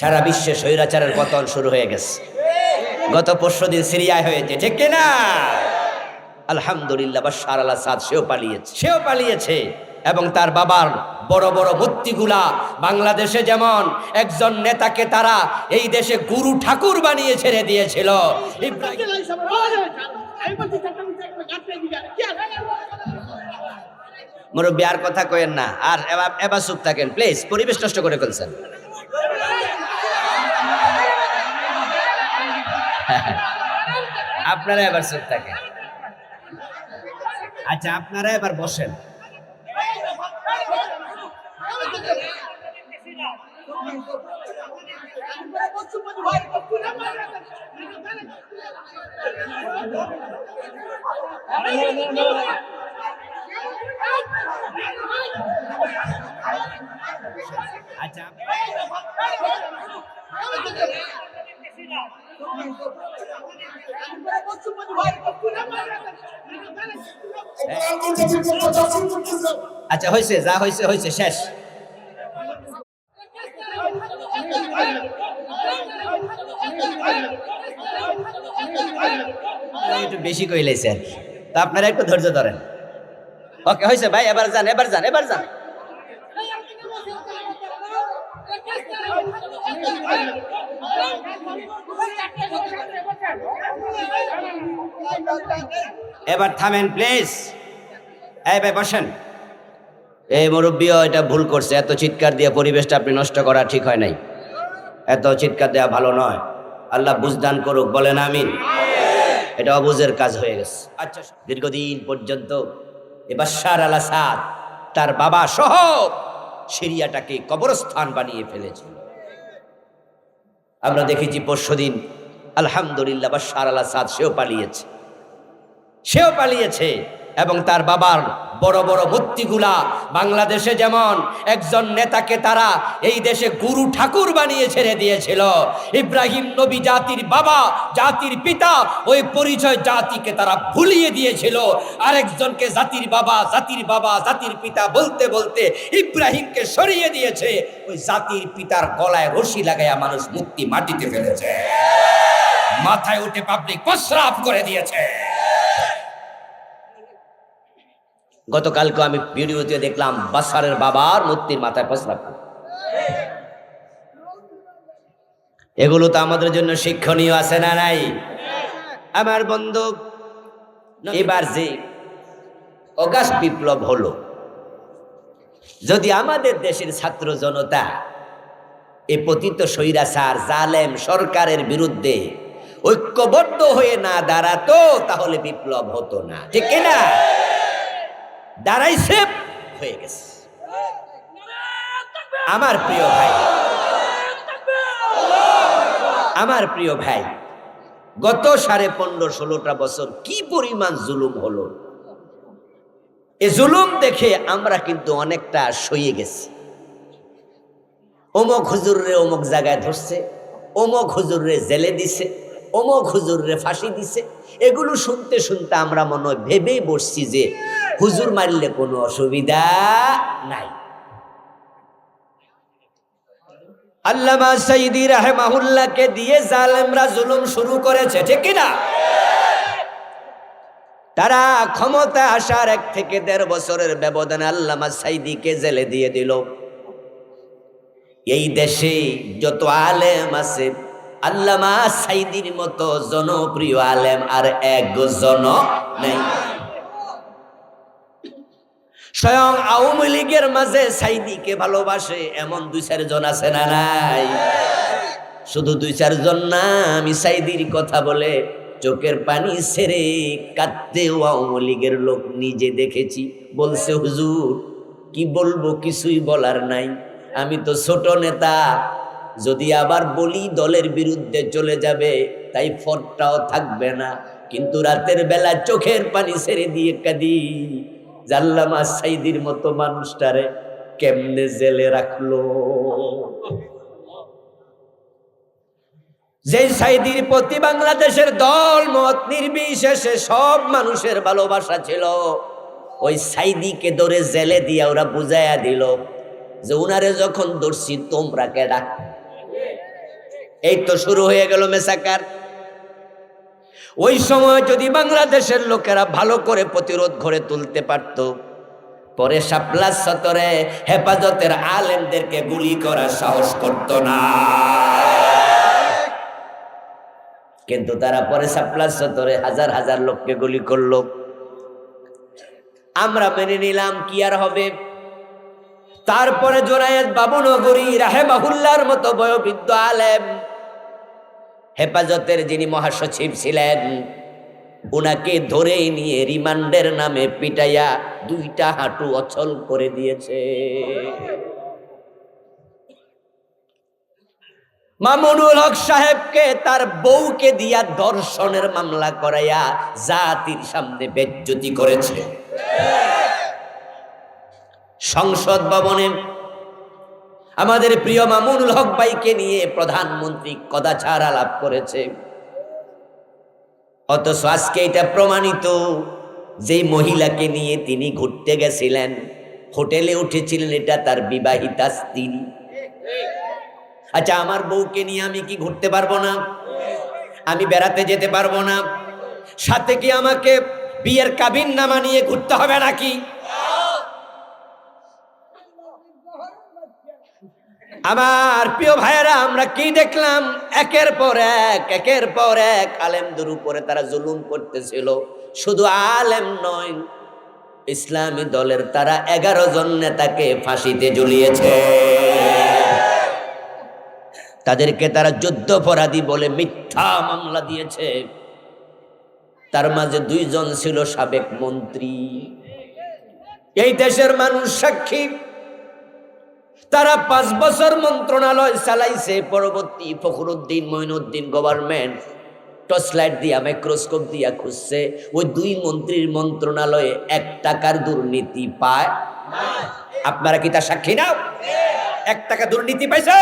সারা বিশ্বে স্বৈরাচারের পতন শুরু হয়ে গেছে। গত পরশুদিন সিরিয়ায় হয়েছে, ঠিক কিনা? আলহামদুলিল্লাহ বাশার আল আসাদ সেও পালিয়েছে এবং তার বাবার বড় বড় মূর্তিগুলা বাংলাদেশে যেমন একজন নেতাকে তারা এই দেশে গুরু ঠাকুর বানিয়ে ছেড়ে দিয়েছিল। মুরব্বী আর কথা কয়েন না, আর এবার চুপ থাকেন প্লিজ, পরিবেশ নষ্ট করে ফেলছেন। আপনারা এবার চুপ থাকেন। আচ্ছা, আপনারা এবার বসেন। আচ্ছা, আচ্ছা হয়েছে, যা হয়েছে হয়েছে, শেষ। একটু বেশি কইলেছে আর কি, তো আপনারা একটু ধৈর্য ধরেন। ওকে, হয়েছে ভাই, এবার যান এবার যান এবার যান। এবার থামেন প্লিজ। এই ভাই বসেন। এই মুরব্বিও এটা ভুল করছে, এত চিৎকার দিয়ে পরিবেশটা আপনি নষ্ট করা ঠিক হয় নাই। এত চিৎকার দেওয়া ভালো নয়। আল্লাহ বুঝদান করুক, বলেন আমিন। এটা অবুঝের কাজ হয়ে গেছে। আচ্ছা, দীর্ঘদিন পর্যন্ত বাশার আল আসাদ তার বাবা সহ সিরিয়াটাকে কবরস্থান বানিয়ে ফেলেছিল। আমরা দেখেছি পরশুদিন আলহামদুলিল্লাহ বাশার আল আসাদ সেও পালিয়েছে এবং তার বাবার বড় বড় মূর্তিগুলা বাংলাদেশে যেমন একজন নেতাকে তারা এই দেশে গুরু ঠাকুর বানিয়ে ছেড়ে দিয়েছিল। ইব্রাহিম নবী জাতির বাবা, জাতির পিতা, ওই পরিচয় জাতিকে তারা ভুলিয়ে দিয়েছিল। আরেকজনকে জাতির বাবা জাতির বাবা জাতির পিতা বলতে বলতে ইব্রাহিমকে সরিয়ে দিয়েছে। ওই জাতির পিতার গলায় রশি লাগাইয়া মানুষ মূর্তি মাটিতে ফেলেছে, মাথায় উঠে পাবলিক প্রস্রাব করে দিয়েছে। গতকালকে আমি ভিডিওতে দেখলাম বাশারের বাবার মূর্তির মাথায় প্রস্রাব। এগুলো তো আমাদের জন্য শিক্ষণীয় আছে না নাই? আমার বন্ধু, এবার যে অগাস্ট বিপ্লব হলো, যদি আমাদের দেশের ছাত্র জনতা এই পতিত স্বৈরাচার জালেম সরকারের বিরুদ্ধে ঐক্যবদ্ধ হয়ে না দাঁড়াতো, তাহলে বিপ্লব হতো না, ঠিক কিনা? দাঁড়াইছে, হয়ে গেছে। আমার প্রিয় ভাই, গত 15-16টা বছর কি পরিমাণ জুলুম হলো। এই জুলুম দেখে আমরা কিন্তু অনেকটা সইয়ে গেছি। অমুক হুজুররে অমুক জায়গায় ধরছে, অমুক হুজুররে জেলে দিছে, অমুক হুজুররে ফাঁসি দিছে। এগুলো শুনতে শুনতে আমরা মনে হয় ভেবেই বসছি যে হুজুর মারলে কোনো অসুবিধা নাই। আল্লামা সাইদি রাহিমাহুল্লাহকে দিয়ে জালেমরা জুলুম শুরু করেছে, ঠিক কিনা? তারা ক্ষমতা আসার 1 থেকে 1.5 বছরের ব্যবধানে আল্লামা সাইদিকে জেলে দিয়ে দিল। এই দেশে যত আলেম আছে, আল্লামা সাইদির মতো জনপ্রিয় আলেম আর একজন নেই। স্বয়ং আওয়ামী লীগের মাঝে সাইদিকে ভালোবাসে এমন 2-4 জন আছে না নাই? শুধু 2-4 জন না, আমি সাইদির কথা বলে চোখের পানি ছেড়ে কাঁদতেও আওয়ামী লীগের লোক নিজে দেখেছি। বলছে, হুজুর কি বলবো, কিছুই বলার নাই, আমি তো ছোট নেতা, যদি আবার বলি দলের বিরুদ্ধে চলে যাবে, তাই ফটটাও থাকবে না। কিন্তু রাতের বেলা চোখের পানি ছেড়ে দিয়ে কাঁদি, আল্লামা সাইদির মতো মানুষটারে কেমনে জেলে রাখলো। যে সাইদির প্রতি বাংলাদেশের দল মত নির্বিশেষে সব মানুষের ভালোবাসা ছিল, ওই সাইদিকে ধরে জেলে দিয়া ওরা বুঝাইয়া দিল যে উনারে যখন ধরছি তোমরা কেডা। এই তো শুরু হয়ে গেল মেসাকার। ওই সময় যদি বাংলাদেশের লোকেরা ভালো করে প্রতিরোধ গড়ে তুলতে পারত, পরে শাপলা চত্বরে হেফাজতের আলেমদেরকে গুলি করার সাহস করত না। কিন্তু তারা পরে শাপলা চত্বরে হাজার হাজার লোককে গুলি করলো। আমরা মেনে নিলাম, কি আর হবে। তারপরে জোনায়েদ বাবুনগরী রাহেমাহুল্লাহর মতো বয়োবৃদ্ধ আলেম, হেফাজতের যিনি মহাসচিব ছিলেন, উনাকে ধরে নিয়ে রিমান্ডের নামে পিটাইয়া 2টা হাঁটু অচল করে দিয়েছে। মামুনুল হক সাহেবকে তার বউকে দিয়া ধর্ষণের মামলা করাইয়া জাতির সামনে বেজ্জতি করেছে। সংসদ ভবনে আমাদের প্রিয় মামুনুল হক ভাইকে নিয়ে প্রধানমন্ত্রী কদাচার আলাপ করেছে। অথচ আজকে এটা প্রমাণিত, যে মহিলাকে নিয়ে তিনি ঘুরতে গেছিলেন, হোটেলে উঠেছিলেন, এটা তার বিবাহিতা স্ত্রী। আচ্ছা, আমার বউকে নিয়ে আমি কি ঘুরতে পারবো না? আমি বেড়াতে যেতে পারবো না? সাথে কি আমাকে বিয়ের কাবিননামা নিয়ে ঘুরতে হবে নাকি? আমার প্রিয় ভাইয়েরা, আমরা কি দেখলাম? একের পর এক আলেমদের উপরে তারা জুলুম করতেছিল। শুধু আলেম নয়, ইসলামী দলের তারা 11 জন নেতাকে ফাঁসিতে ঝুলিয়েছে। তাদেরকে তারা যুদ্ধাপরাধী বলে মিথ্যা মামলা দিয়েছে। তার মাঝে 2 জন ছিল সাবেক মন্ত্রী। এই দেশের মানুষ সাক্ষী। তারা 5 বছর মন্ত্রণালয় চালাইছে। পরবর্তী ফখরুদ্দিন মঈনুদ্দিন গভর্নমেন্ট টর্চলাইট দিয়া, মাইক্রোস্কোপ দিয়া খুঁজছে, ওই 2 মন্ত্রীর মন্ত্রণালয়ে 1 টাকার দুর্নীতি পায়। আপনারা কি তার সাক্ষী নাও? 1 টাকা দুর্নীতি পাইছে?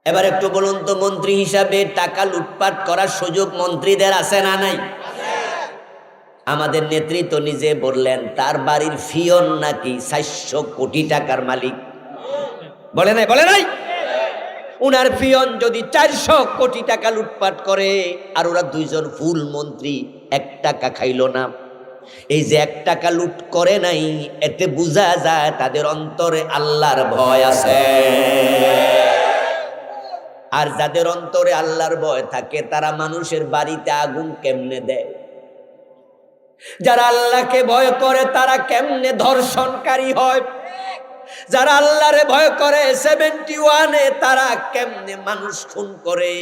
এবার একটু বলুন তো, মন্ত্রী হিসাবে টাকা লুটপাট করার সুযোগ মন্ত্রীদের আছে না নাই? আমাদের নেতৃত্ব নিজে বললেন তার বাড়ির ফিয়ন নাকি 400 কোটি টাকার মালিক। বলে নাই? উনার ফিয়ন যদি 400 কোটি টাকা লুটপাট করে, আর ওরা 2 জন ফুল মন্ত্রী 1 টাকা খাইল না, এই যে 1 টাকা লুট করে নাই, এতে বোঝা যায় তাদের অন্তরে আল্লাহর ভয় আছে। আর যাদের অন্তরে আল্লাহর ভয় থাকে, তারা মানুষের বাড়িতে আগুন কেমনে দেয়? যারা আল্লাহকে ভয় করে তারা কেমনে ধর্ষণকারী হয়? যারা আল্লাহরে ভয় করে 71-এ তারা কেমনে মানুষ খুন করে?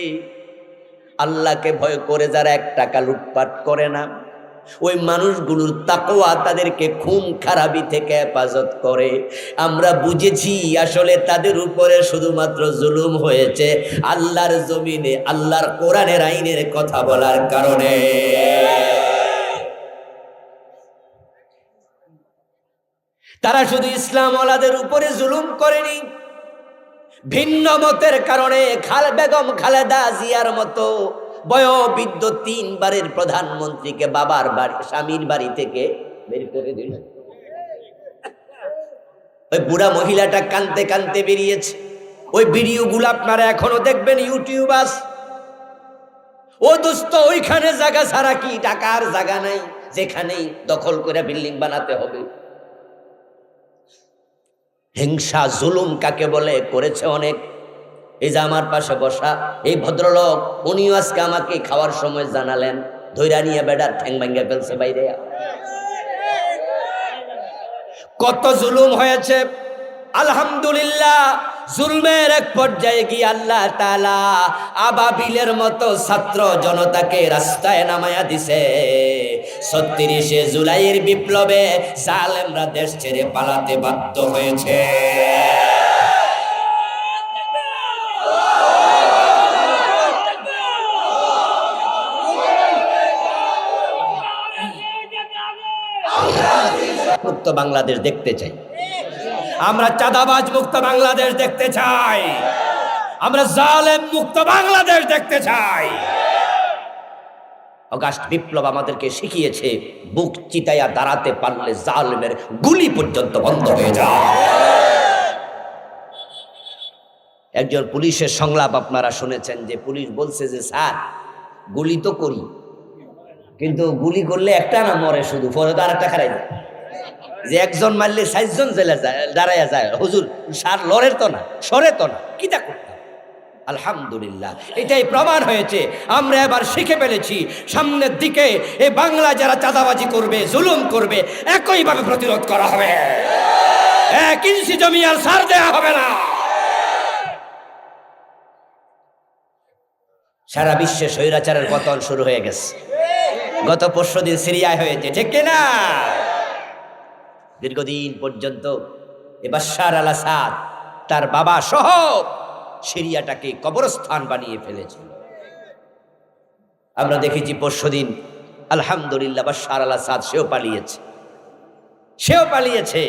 আল্লাহকে ভয় করে যারা 1 টাকা লুটপাট করে না, ওই মানুষগুলোর তাকওয়া তাদেরকে খুন খারাপি থেকে হেফাজত করে। আমরা বুঝেছি আসলে তাদের উপরে শুধুমাত্র জুলুম হয়েছে আল্লাহর জমিনে আল্লাহর কোরআনের আইনের কথা বলার কারণে। তারা শুধু ইসলাম ওয়ালাদের উপরে জুলুম করেনি, ভিন্ন মতের কারণে বেগম খালেদা জিয়ার মতো বয়োবৃদ্ধ 3 বারের প্রধানমন্ত্রীকে বাবার বাড়ি, স্বামীর বাড়ি থেকে বের করে দিল। ওই বুড়া মহিলাটা কাঁদতে কাঁদতে বেরিয়েছে। ওই ভিডিওগুলো আপনারা এখনো দেখবেন, ইউটিউব আস। ও দোস্ত, ওইখানে জায়গা ছাড়া কি টাকার জায়গা নাই যেখানেই দখল করে বিল্ডিং বানাতে হবে? হিংসা জুলুম কাকে বলে করেছে অনেক। এই যে আমার পাশে বসা এই ভদ্রলোক, উনিও আজকে আমাকে খাওয়ার সময় জানালেন, ধৈরা নিয়ে বেড়ার ঠ্যাং ভাঙ্গা ফেলছে বাইরে। কত জুলুম হয়েছে। আলহামদুলিল্লাহ, জুলমের এক পর্যায়ে গিয়ে আল্লাহ তাআলা আবাবিলের মতো ছাত্র জনতাকে রাস্তায় নামায়া দিছে। 36শে জুলাইয়ের বিপ্লবে জালেমরা দেশ ছেড়ে পালাতে বাধ্য হয়েছে। মুক্ত বাংলাদেশ দেখতে চাই আমরা, চাঁদাবাজ মুক্ত বাংলাদেশ দেখতে চাই আমরা, জালেম মুক্ত বাংলাদেশ দেখতে চাই। অগাস্ট বিপ্লব আমাদেরকে শিখিয়েছে, বুক চিতাইয়া দাঁড়াতে পারলে জালেমের গুলি পর্যন্ত বন্ধ হয়ে যায়। একজন পুলিশের সংলাপ আপনারা শুনেছেন যে পুলিশ বলছে যে স্যার গুলি তো করি, কিন্তু গুলি করলে একটা না মরে, শুধু পরে তো আর একটা খারাই যায়, যে একজন মারলে ৬০ জন জেলে যায় দাঁড়াইয়া যায়। হুজুর সার লড়ের তো না, সরে তো না, কিটা করতাম। আলহামদুলিল্লাহ এটাই প্রমাণ হয়েছে। আমরা এবার শিখে ফেলেছি সামনের দিকে এই বাংলা যারা চাঁদাবাজি করবে, জুলুম করবে, একইভাবে প্রতিরোধ করা হবে। ১ ইঞ্চি জমি আর সার দেয়া হবে না। সারা বিশ্বে স্বৈরাচারের পতন শুরু হয়ে গেছে। গত পরশুদিন সিরিয়ায় হয়েছে, ঠিক কিনা? দীর্ঘদিন পর্যন্ত বাশার আল আসাদ তার বাবা সহ সিরিয়াটাকে কবরস্থান বানিয়ে ফেলেছিল। আমরা দেখেছি পরশুদিন আলহামদুলিল্লাহ বাশার আল আসাদ সেও পালিয়েছে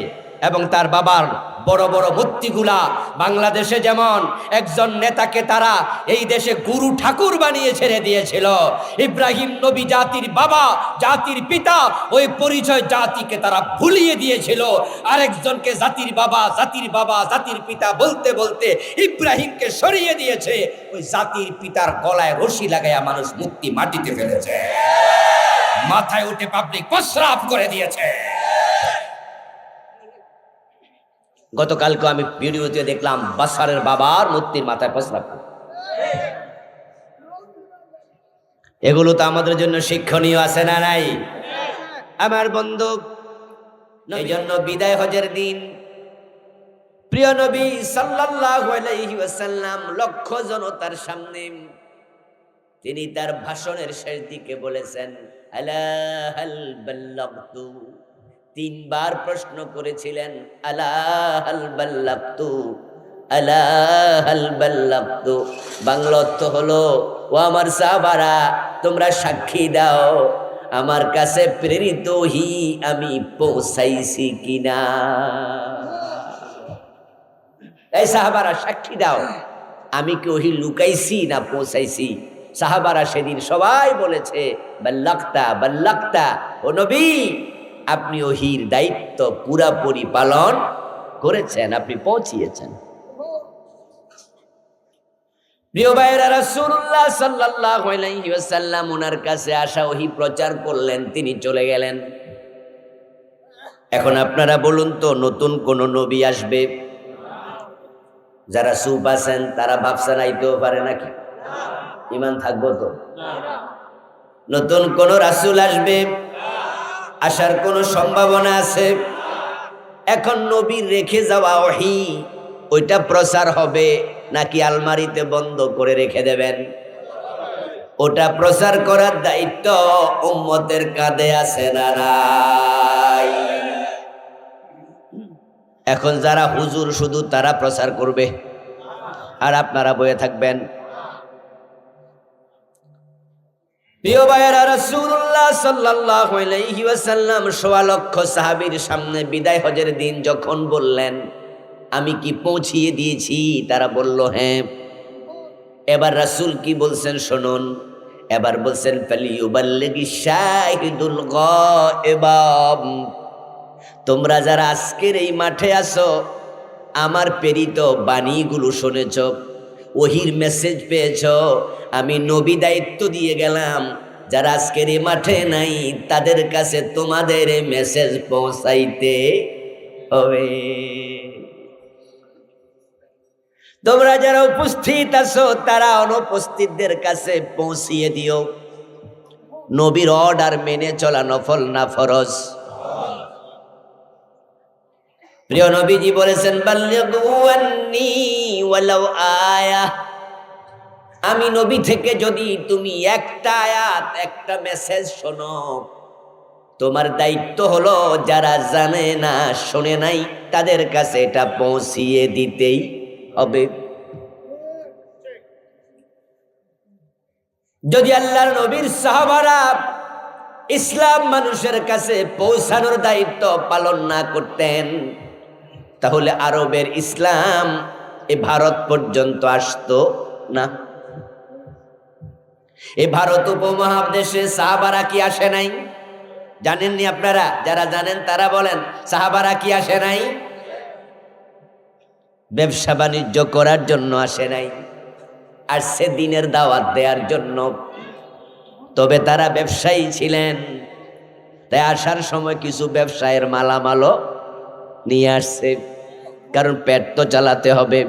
এবং তার বাবার বড় বড় মূর্তিগুলা, বাংলাদেশে যেমন একজন নেতাকে তারা এই দেশে গুরু ঠাকুর বানিয়ে ছেড়ে দিয়েছিল, ইব্রাহিম নবী জাতির বাবা, জাতির পিতা, ওই পরিচয় জাতিকে তারা ভুলিয়ে দিয়েছিল। আরেকজনকে জাতির বাবা, জাতির বাবা, জাতির পিতা বলতে বলতে ইব্রাহিমকে সরিয়ে দিয়েছে। ওই জাতির পিতার গলায় রশি লাগাইয়া মানুষ মূর্তি মাটিতে ফেলেছে, মাথায় উঠে পাবলিক প্রস্রাব করে দিয়েছে। গতকালকে আমি ভিডিওতে দেখলাম বাশারের বাবার মূর্তির মাথায় প্রস্রাব। এগুলো তো আমাদের জন্য শিক্ষণীয় আছে না নাই? আমার বন্ধু, এই জন্য বিদায় হজের দিন প্রিয় নবী সাল্লাল্লাহু আলাইহি ওয়াসাল্লাম লক্ষ জনতার সামনে তিনি তার ভাষণের শেষ দিকে বলেছেন, আলা হাল বাল্লাগতু। ৩ বার প্রশ্ন করেছিলেন, আলা হাল বাল্লাগতু, আলা হাল বাল্লাগতু। বাংলা অর্থ হলো, ও আমার সাহাবারা তোমরা সাক্ষী দাও আমার কাছে প্রেরিত ওহী আমি পৌঁছাইছি কিনা। এই সাহাবারা সাক্ষী দাও আমি কি ওহী লুকাইছি না পৌঁছাইছি। সাহাবারা সেদিন সবাই বলেছে বাল্লাগতা বাল্লাগতা, ও নবী আপনি ওহীর দায়িত্ব পুরাপুরি পালন করেছেন, আপনি পৌঁছিয়েছেন। প্রিয় ভাইরা, রাসূলুল্লাহ সাল্লাল্লাহু আলাইহি ওয়াসাল্লাম ওনার কাছে আসা ওহী প্রচার করলেন, তিনি চলে গেলেন। এখন আপনারা বলুন তো, নতুন কোন নবী আসবে? যারা চুপ আছেন তারা ভাবছেন আইতেও পারে নাকি? ঈমান থাকবো তো? নতুন কোন রাসূল আসবে? আসার কোনো সম্ভাবনা আছে? এখন নবীর রেখে যাওয়া ওহী ওইটা প্রচার হবে নাকি আলমারিতে বন্ধ করে রেখে দেবেন? ওটা প্রচার করার দায়িত্ব উম্মতের কাঁধে আছে না নাই? এখন যারা হুজুর শুধু তারা প্রচার করবে আর আপনারা বয়ে থাকবেন। প্রিয় ভাইয়েরা, রাসূলুল্লাহ সাল্লাল্লাহু আলাইহি ওয়াসাল্লাম ১.৫ লক্ষ সাহাবীর সামনে বিদায় হজের দিন যখন বললেন আমি কি পৌঁছিয়ে দিয়েছি, তারা বলল হ্যাঁ। এবার রাসূল কি বলছেন শুনুন। এবার বলছেন ফালিয়ুবাল্লিগিশ শাহিদুল গায়বা। তোমরা যারা আজকের এই মাঠে আছো আমার প্রেরিত বাণীগুলো শুনেছ, ওহীর মেসেজ পেয়েছ, আমি নবী দায়িত্ব দিয়ে গেলাম যারা আজকের এই মাঠে নাই তাদের কাছে তোমাদের এই মেসেজ পৌঁছাইতে হবে। তোমরা যারা উপস্থিত আছো তারা অনুপস্থিতদের কাছে পৌঁছিয়ে দিও। নবীর অর্ডার মেনে চলা নফল না ফরজ? প্রিয় নবীজি বলেছেন বাল্লিগু আন্নী ওয়ালাউ আয়া। আমি নবী থেকে যদি তুমি একটা আয়াত, একটা মেসেজ শোনো, তোমার দায়িত্ব হলো যারা জানে না, শোনে নাই, তাদের কাছে এটা পৌঁছিয়ে দিতেই হবে। যদি আল্লাহর নবীর সাহাবারা ইসলাম মানুষের কাছে পৌঁছানোর দায়িত্ব পালন না করতেন তাহলে আরবের ইসলাম এ ভারত পর্যন্ত আসতো না। এই ভারত উপমহাদেশে সাহাবারা কি আসে নাই? জানেননি আপনারা? যারা জানেন তারা বলেন সাহাবারা কি আসে নাই? ব্যবসা বাণিজ্য করার জন্য আসে নাই, আসছে দিনের দাওয়াত দেওয়ার জন্য। তবে তারা ব্যবসায়ী ছিলেন, তাই আসার সময় কিছু ব্যবসায়ের মালামালও নিয়ে আসছে, কারণ পেট তো চালাতে হবে।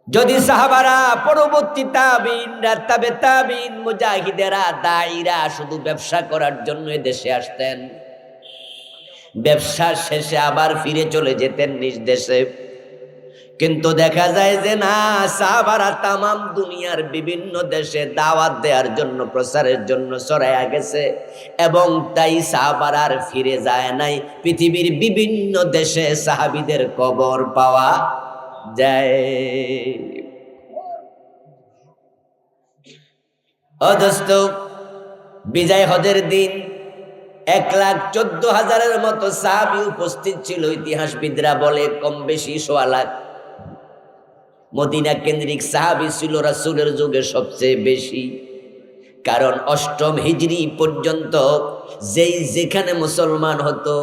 যদি সাহাবারা, পরবর্তী তাবিইনরা, তাবে তাবিইন, মুজাহিদেরা, দাঈরা শুধু ব্যবসা করার জন্য দেশে আসতেন, ব্যবসা শেষে আবার ফিরে চলে যেতেন নিজ দেশে। কিন্তু দেখা যায় যে না, সাহাবারা তামাম দুনিয়ার বিভিন্ন দেশে দাওয়াত দেওয়ার জন্য, প্রচারের জন্য ছড়াইয়া গেছে, এবং তাই সাহাবারা আর ফিরে যায় নাই। পৃথিবীর বিভিন্ন দেশে সাহাবীদের কবর পাওয়া যায়। ও দোস্ত, বিজয় হজের দিন 1,14,000-এর মতো সাহাবী উপস্থিত ছিল। ইতিহাসবিদরা বলে কম বেশি 1.25 লাখ। মদিনা কেন্দ্রিক সাহাবী ছিল রাসূলের যুগে সবচেয়ে বেশি, কারণ 8ম হিজরি পর্যন্ত যেই যেখানে মুসলমান হতো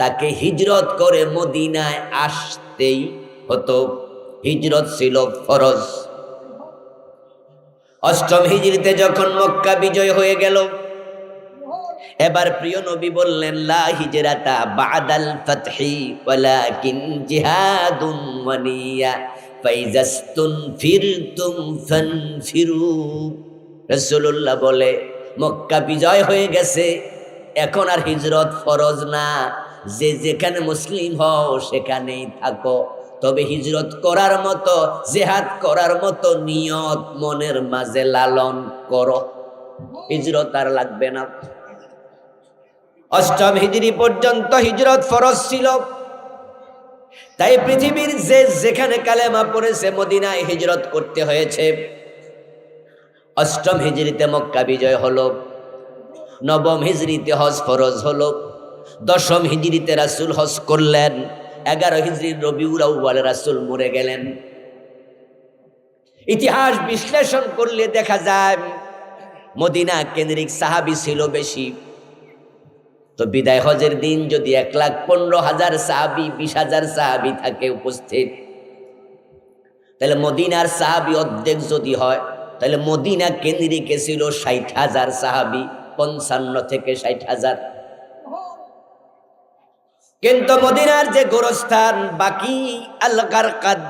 তাকে হিজরত করে মদিনায় আসতেই হতো। হিজরত ছিল ফরজ। 8ম হিজরিতে যখন মক্কা বিজয় হয়ে গেল, এবার প্রিয় নবী বললেন, লা হিজরাতা বাদাল ফাতহি ওয়ালাকিন জিহাদুন ওয়া নিয়া ফাইজাস্তুন ফিরতুম ফানফিরু। রাসূলুল্লাহ বলে, মক্কা বিজয় হয়ে গেছে, এখন আর হিজরত ফরজ না, যে যেখানে মুসলিম হও সেখানেই থাকো, তবে হিজরত করার মতো, জিহাদ করার মতো নিয়ত মনের মাঝে লালন করো, হিজরত আর লাগবে না। 8ম হিজরি পর্যন্ত হিজরত ফরজ ছিল, তাই পৃথিবীর যে যেখানে কালেমা পড়েছে মদিনায় হিজরত করতে হয়েছে। 8ম হিজরিতে মক্কা বিজয় হলো, 9ম হিজরিতে হজ ফরজ হলো, 10ম হিজরিতে রাসূল হজ করলেন, 11 হিজরির রবিউল আউয়ালে রাসূল মরে গেলেন। ইতিহাস বিশ্লেষণ করলে দেখা যায় মদিনা কেন্দ্রিক সাহাবী ছিল বেশি। তো বিদায় হজের দিন যদি 1,15,000 সাহাবী, 20,000 সাহাবী থাকে উপস্থিত, তাহলে মদিনার সাহাবী অর্ধেক যদি হয়, তাহলে মদিনা কেন্দ্রিকে ছিল 60,000 সাহাবী, 55 থেকে 60,000। কিন্তু মদিনার যে গোরস্থান বাকি আল গারকাদ,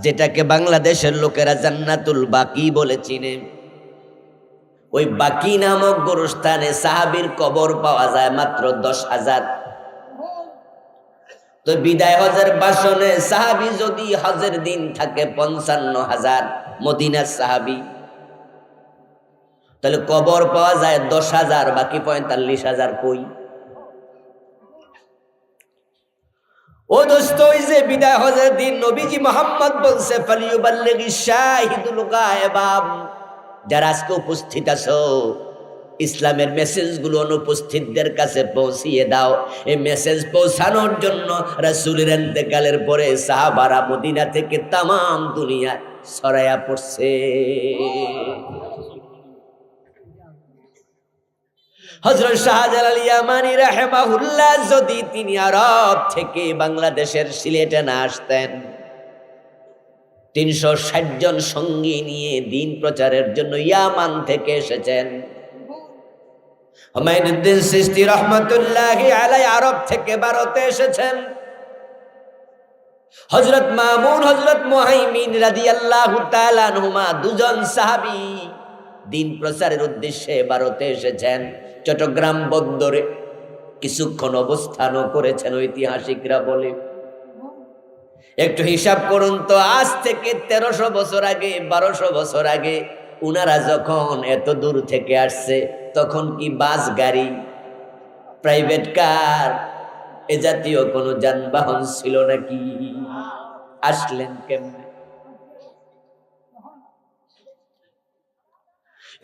যেটাকে বাংলাদেশের লোকেরা জান্নাতুল বাকি বলে চিনে, ওই বাকি নামক গোরস্থানে সাহাবীর কবর পাওয়া যায় মাত্র 10,000। তো বিদায় হজের ভাষণে সাহাবী যদি হজের দিন থাকে 55,000 মদিনার সাহাবী, তাহলে কবর পাওয়া যায় 10,000, বাকি 45,000 কই? ও দোস্ত, ওই যে বিদায় হজের দিন নবীজি মুহাম্মদ বলছে, ফালিয়ুবাল্লিগিশ শাহিদুল গায়বা, যারা আজকে উপস্থিত আছো, ইসলামের মেসেজগুলো অনুপস্থিতদের কাছে পৌঁছিয়ে দাও। এই মেসেজ পৌঁছানোর জন্য রাসূলের ইন্তেকালের পরে সাহাবারা মদিনা থেকে তামাম দুনিয়া ছড়ায়া পড়ছে। হযরত শাহজালাল ইয়ামানী রাহিমাহুল্লাহ যদি তিনি আরব থেকে বাংলাদেশের সিলেটে না আসতেন, 360 জন সঙ্গী নিয়ে দিন প্রচারের জন্য ইয়ামান থেকে এসেছেন। হুমায়ুনুদ্দিন চিশতি রহমাতুল্লাহি আলাইহি আরব থেকে ভারতে এসেছেন। হযরত মামুন, হযরত মুহাইমিন রাদিয়াল্লাহু তাআলা আনহুমা, দুজন সাহাবী দিন প্রচারের উদ্দেশ্যে ভারতে এসেছেন। চট্টগ্রাম বন্দরে কিছুক্ষণ অবস্থানও করেছেন ঐতিহাসিকরা বলে। একটু হিসাব করুন তো, আজ থেকে 1300 বছর আগে, 1200 বছর আগে উনারা যখন এত দূর থেকে আসছে, তখন কি বাস গাড়ি, প্রাইভেট কার, এ জাতীয় কোনো যানবাহন ছিল নাকি? আসলেন কেমনে?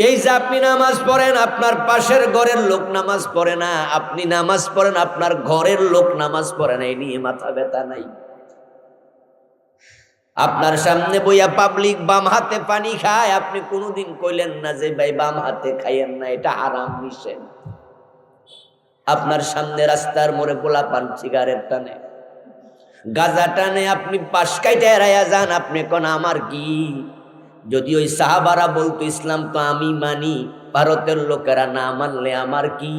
এই যে আপনি নামাজ পড়েন, আপনার পাশের ঘরের লোক নামাজ পড়ে না, আপনি নামাজ পড়েন, আপনার ঘরের লোক নামাজ পড়ে না, এই নিয়ে মাথা ব্যথা নাই। আপনার সামনে বইয়া পাবলিক বাম হাতে পানি খায়, আপনি কোনোদিন কইলেন না যে ভাই বাম হাতে খাইয়েন না, এটা হারাম, নিষেধ। আপনার সামনে রাস্তার মোড়ে পোলাপান সিগারেট টানে, গাজা টানে আপনি পাশ কাইটা এড়াইয়া যান, আপনি কোন আমার কি? যদি ওই সাহাবারা বলতো ইসলাম তো আমি মানি, ভারতের লোকেরা না মানলে আমার কি?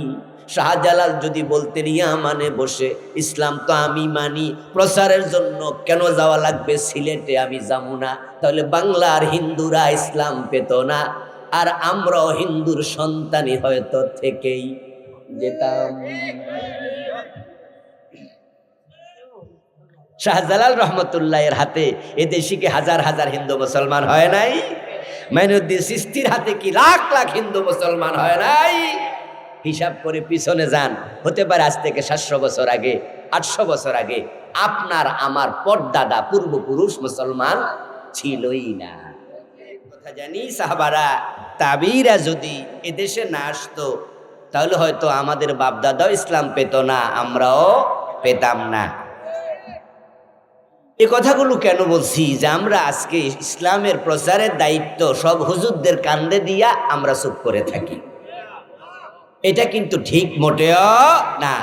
শাহজালাল যদি বলতেন ইয়ামানে বসে ইসলাম তো আমি মানি, প্রচারের জন্য কেন যাওয়া লাগবে সিলেটে, আমি যাবো না, তাহলে বাংলার হিন্দুরা ইসলাম পেত না, আর আমরাও হিন্দুর সন্তানই হয়তো থেকেই যেতাম। শাহজালাল রহমতুল্লাহের হাতে এদেশে কি হাজার হাজার হিন্দু মুসলমান হয় নাই? মাইনুদ্দিন চিশতির হাতে কি লাখ লাখ হিন্দু মুসলমান হয় নাই? হিসাব করে পিছনে যান, হতে পারে আজ থেকে 700 বছর আগে, 800 বছর আগে আপনার আমার পরদাদা পূর্বপুরুষ মুসলমান ছিলই না। কথা জানি সাহাবারা তাবিরা যদি এদেশে না আসতো, তাহলে হয়তো আমাদের বাপদাদাও ইসলাম পেত না, আমরাও পেতাম না। এই কথাগুলো কেন বলছি? যে আমরা আজকে ইসলামের প্রচারের দায়িত্ব সব হুজুরদের কান্দে দিয়া আমরা চুপ করে থাকি, এটা কিন্তু ঠিক মোটেও না।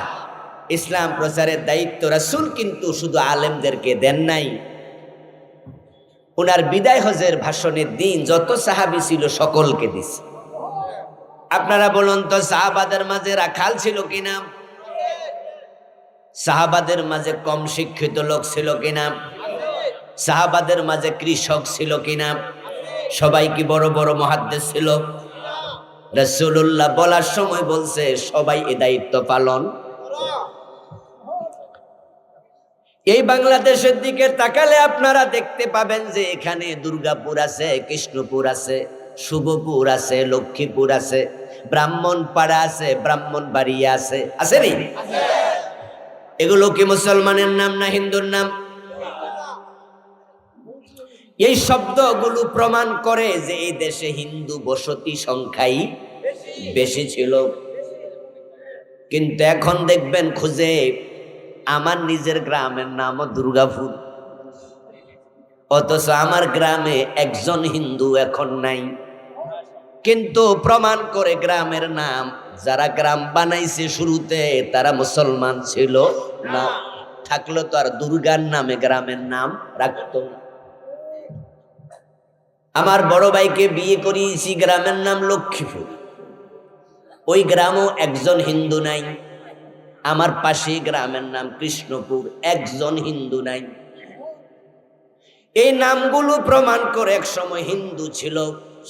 ইসলাম প্রচারের দায়িত্ব রাসূল কিন্তু শুধু আলেমদেরকে দেন নাই, ওনার বিদায় হজের ভাষণের দিন যত সাহাবী ছিল সকলকে দিছে। আপনারা বলুন তো, সাহাবাদের মাঝে রাখাল ছিল কিনা? সাহাবাদের মাঝে কম শিক্ষিত লোক ছিল কিনা? সাহাবাদের মাঝে কৃষক ছিল কিনা? সবাই কি বড় বড় মুহাদ্দিস ছিল? রাসূলুল্লাহ বলার সময় বলছে সবাই এই দায়িত্ব পালন। এই বাংলাদেশের দিকে তাকালে আপনারা দেখতে পাবেন যে এখানে দুর্গাপুর আছে, কৃষ্ণপুর আছে, শুভপুর আছে, লক্ষ্মীপুর আছে, ব্রাহ্মণপাড়া আছে, ব্রাহ্মণবাড়িয়া আছে, আছে নি? এগুলো কি মুসলমানের নাম না হিন্দুর নাম? এই শব্দগুলো প্রমাণ করে যে এই দেশে হিন্দু বসতি সংখ্যাই বেশি ছিল। কিন্তু এখন দেখবেন খুঁজে, আমার নিজের গ্রামের নামও দুর্গাপুর, অথচ আমার গ্রামে একজন হিন্দু এখন নাই। কিন্তু প্রমাণ করে গ্রামের নাম, যারা গ্রাম বানাইছে শুরুতে তারা মুসলমান ছিল না, থাকলো তো আর দুর্গার নামে গ্রামের নাম রাখতো না। আমার বড় ভাইকে বিয়ে করিয়েছি, গ্রামের নাম লক্ষ্মীপুর, ওই গ্রামও একজন হিন্দু নাই। আমার পাশে গ্রামের নাম কৃষ্ণপুর, একজন হিন্দু নাই। এই নামগুলো প্রমাণ করে এক সময় হিন্দু ছিল।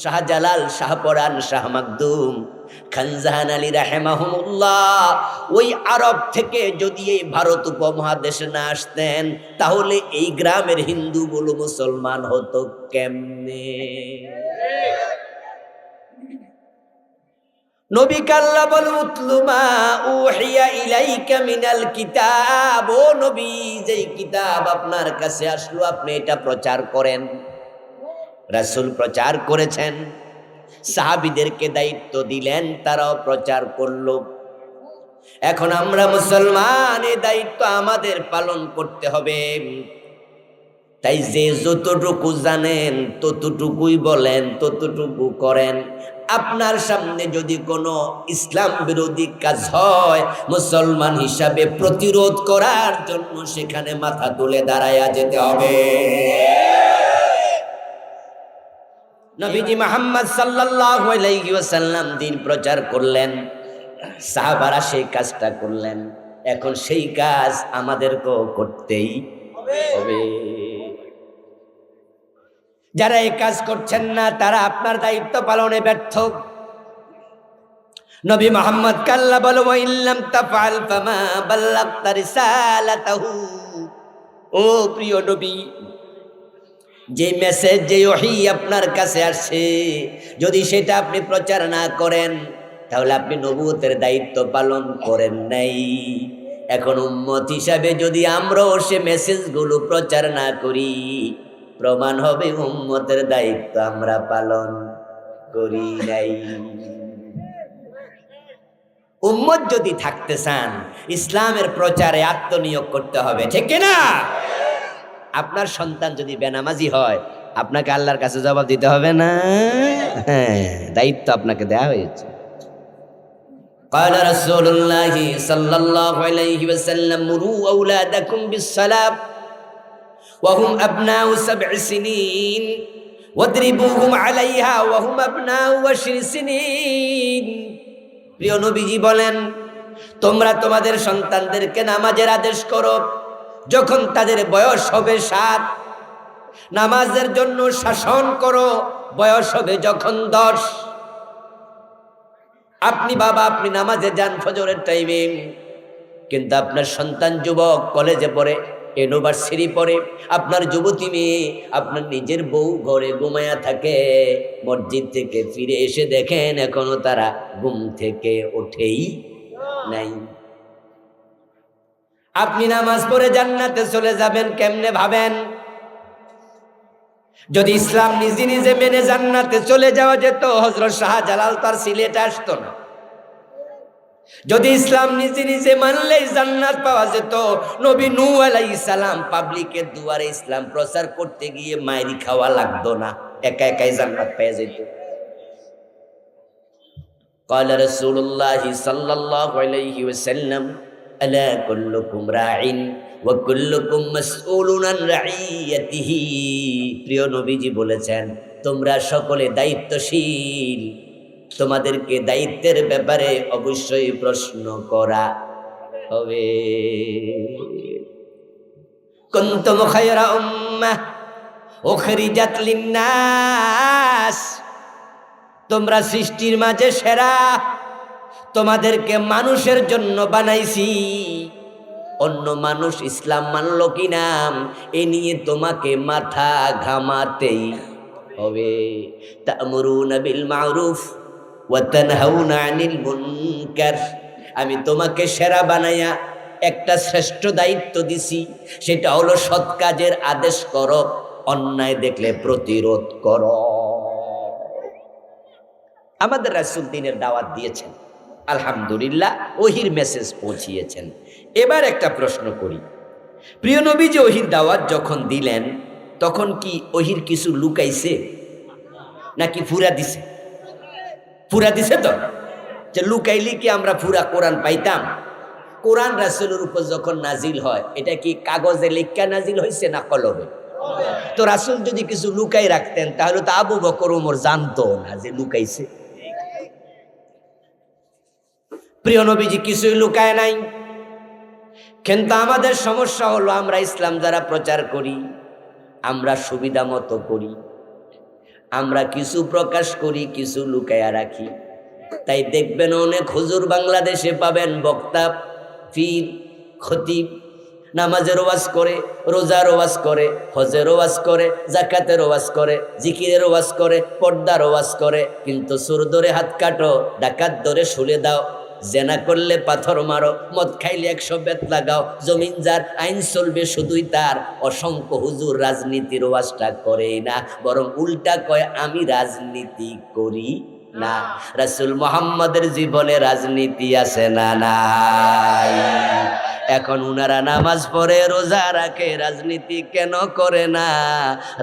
শাহজালাল, শাহপরান, শাহ মাকদুম, খানজাহান আলী রাহিমাহুমুল্লাহ ওই আরব থেকে যদি এই ভারত উপমহাদেশে না আসতেন, তাহলে এই গ্রামের হিন্দুগুলো মুসলমান হতো কেমনে? নবীকে আল্লাহ বলে উতলু মা উহিয়া ইলাইকা মিনাল কিতাব, ও নবী যেই কিতাব আপনার কাছে আসলো আপনি এটা প্রচার করেন। রাসূল প্রচার করেছেন, সাহাবীদেরকে দায়িত্ব দিলেন, তারাও প্রচার করলো। এখন আমরা মুসলমান, এই দায়িত্ব আমাদের পালন করতে হবে। তাই যে যতটুকু জানেন ততটুকুই বলেন, ততটুকু করেন। আপনার সামনে যদি কোনো ইসলাম বিরোধী কাজ হয়, মুসলমান হিসাবে প্রতিরোধ করার জন্য সেখানে মাথা তুলে দাঁড়ায়া যেতে হবে। নবীজি মুহাম্মদ সাল্লাল্লাহু আলাইহি ওয়াসাল্লাম দিন প্রচার করলেন, সাহাবারা সেই কাজটা করলেন। এখন সেই কাজ আমাদেরকেও করতেই হবে। যারা এই কাজ করছেন না তারা আপনার দায়িত্ব পালনে ব্যর্থ। নবী মুহাম্মদ কাল্লা বলো ওয়া ইল্লাম তাফআল ফামা বাল্লাগতা রিসালাতাহু। ও প্রিয় নবী, যে মেসেজ, যে ওহী আপনার কাছে আসছে, যদি সেটা আপনি প্রচার না করেন তাহলে আপনি নবুয়তের দায়িত্ব পালন করেন নাই। এখন উম্মত হিসাবে যদি আমরাও সে মেসেজগুলো প্রচার না করি, প্রমাণ হবে উম্মতের দায়িত্ব আমরা পালন করি নাই। উম্মত যদি থাকতে চান, ইসলামের প্রচারে আত্মনিয়োগ করতে হবে, ঠিক কিনা? আপনার সন্তান যদি বেনামাজি হয়, আপনাকে আল্লাহর কাছে জবাব দিতে হবে না? হ্যাঁ, দায়িত্ব আপনাকে দেয়া হয়েছে। قال رسول الله صلى الله عليه وسلم مروا أولادكم بالصلاة ওয়াহুম আবনাউ সাব'i সিনিন ওয়াদরিবুহুম আলাইহা ওয়াহুম আবনাউ 10 সিনিন। প্রিয় নবীজি বলেন, তোমরা তোমাদের সন্তানদেরকে নামাজের আদেশ করো যখন তাদের বয়স হবে 7, নামাজের জন্য শাসন করো বয়স হবে যখন 10। আপনি বাবা, আপনি নামাজে যান ফজরের টাইমে, কিন্তু আপনার সন্তান যুবক কলেজে পড়ে, ইউনিভার্সিটি পড়ে, আপনার যুবতী মেয়ে, আপনার নিজের বউ ঘরে ঘুমায়া থাকে, মসজিদ থেকে ফিরে এসে দেখেন এখনো তারা ঘুম থেকে ওঠেই নাই। আপনি নামাজ পড়ে জান্নাতে চলে যাবেন কেমনে ভাবেন? যদি ইসলাম নিজে নিজে মেনে জান্নাতে চলে যাওয়া যেত, হযরত শাহজালাল তার সিলেটে আসতো না। যদি ইসলাম নিজে নিজে মানলেই জান্নাত পাওয়া যেত, নবী নূহ আলাইহিস সালাম পাবলিকের দুয়ারে ইসলাম প্রচার করতে গিয়ে মাইরি খাওয়া লাগতো না, একা একাই জান্নাত পেয়ে যেত। قال رسول الله صلى الله عليه وسلم ألا كلكم راع وكلكم مسؤول عن رعيته। প্রিয় নবীজি বলেছেন, তোমরা সকলে দায়িত্বশীল, তোমাদেরকে দায়িত্বের ব্যাপারে অবশ্যই প্রশ্ন করা হবে। কুনতুম খায়রা উম্মাহ উখরিজাত লিন-নাস, তোমরা সৃষ্টির মাঝে সেরা, তোমাদেরকে মানুষের জন্য বানাইছি। অন্য মানুষ ইসলাম মানল কিনা এ নিয়ে তোমাকে মাথা ঘামাতেই হবে। তা'মুরুনা বিল মা'রুফ ওয়া তানহাউনা আনিল মুনকার, আমি তোমাকে সেরা বানাইয়া একটা শ্রেষ্ঠ দায়িত্ব দিছি, সেটা হলো সৎ কাজের আদেশ করো, অন্যায় দেখলে প্রতিরোধ করো। আমাদের রাসূল দ্বীনের দাওয়াত দিয়েছেন, আলহামদুলিল্লাহ ওহির মেসেজ পৌঁছিয়েছেন। এবার একটা প্রশ্ন করি, প্রিয় নবী যে ওহির দাওয়াত যখন দিলেন তখন কি ওহির কিছু লুকাইছে নাকি ফুরা দিছে? ফুরা দিছে তো, যে লুকাইলি কি আমরা ফুরা কোরআন পাইতাম? কোরআন রাসূলের উপর যখন নাজিল হয়, এটা কি কাগজে লেখা নাজিল হয়েছে না কলমে? তো রাসূল যদি কিছু লুকাই রাখতেন তাহলে তো আবু বকর ওমর জানতো না যে লুকাইছে। প্রিয় নবীজি কিছুই লুকায় নাই। কিন্তু আমাদের সমস্যা হলো, আমরা ইসলাম যারা প্রচার করি, আমরা সুবিধা মতো করি, আমরা কিছু প্রকাশ করি, কিছু লুকায়া রাখি। তাই দেখবেন অনেক হুজুর বাংলাদেশে পাবেন, বক্তা, পীর, খতিব, নামাজের ওয়াজ করে, রোজার ওয়াজ করে, হজের ওয়াজ করে, যাকাতের ওয়াজ করে, জিকিরের ওয়াজ করে, পর্দার ওয়াজ করে, কিন্তু চোর ধরে হাত কাটো, ডাকাত ধরে শুলে দাও, জেনা করলে পাথর মারো, মদ খাইলে 100 বেত লাগাও, জমিন যার আইন চলবে শুধুই তার। অসংখ্য হুজুর রাজনীতির ওয়াজটা করেই না, বরং উল্টা কয় আমি রাজনীতি করি না। রাসূল মুহাম্মাদের জীবনে রাজনীতি আছে না নাই? এখন উনারা নামাজ পড়ে, রোজা রাখে, রাজনীতি কেন করে না?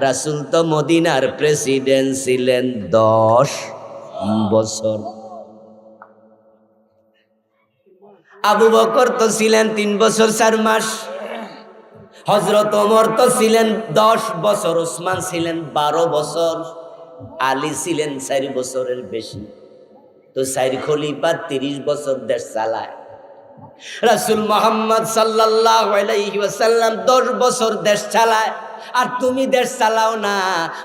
রাসূল তো মদিনার প্রেসিডেন্ট ছিলেন 10 বছর, আবু বকর তো ছিলেন 3 বছর 4 মাস, হযরত ওমর তো ছিলেন 10 বছর, ওসমান ছিলেন 12 বছর, আলী ছিলেন 4 বছরের বেশি। তো 4 খলিফা 30 বছর দেশ চালায়। রাসূল মুহাম্মদ সাল্লাল্লাহু আলাইহি ওয়াসাল্লাম 10 বছর দেশ চালায়, আর তুমি দেশ চালাও না।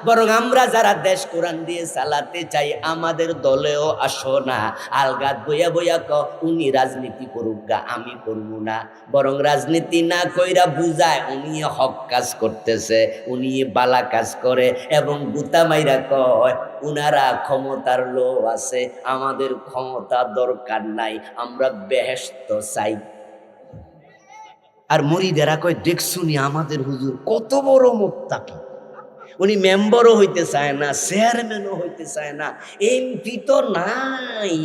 বরং আমরা যারা দেশ কোরআন দিয়ে চালাতে চাই, আমাদের দলেও আসো না। আলগাত বইয়া বইয়া ক উনি রাজনীতি করুক গা, আমি করব না। বরং রাজনীতি না কইরা বুঝায় উনি হক কাজ করতেছে, উনি বালা কাজ করে, এবং গুতা মাইরা কয় উনারা ক্ষমতার লোভ আছে, আমাদের ক্ষমতা দরকার নাই, আমরা বেহেশত চাই। আর মুরিদেরা কয় দেখছুনি আমাদের হুজুর কত বড় মুত্তাকি, উনি মেম্বারও হইতে চায় না, চেয়ারম্যানও হইতে চায় না, এমপি তো নাই,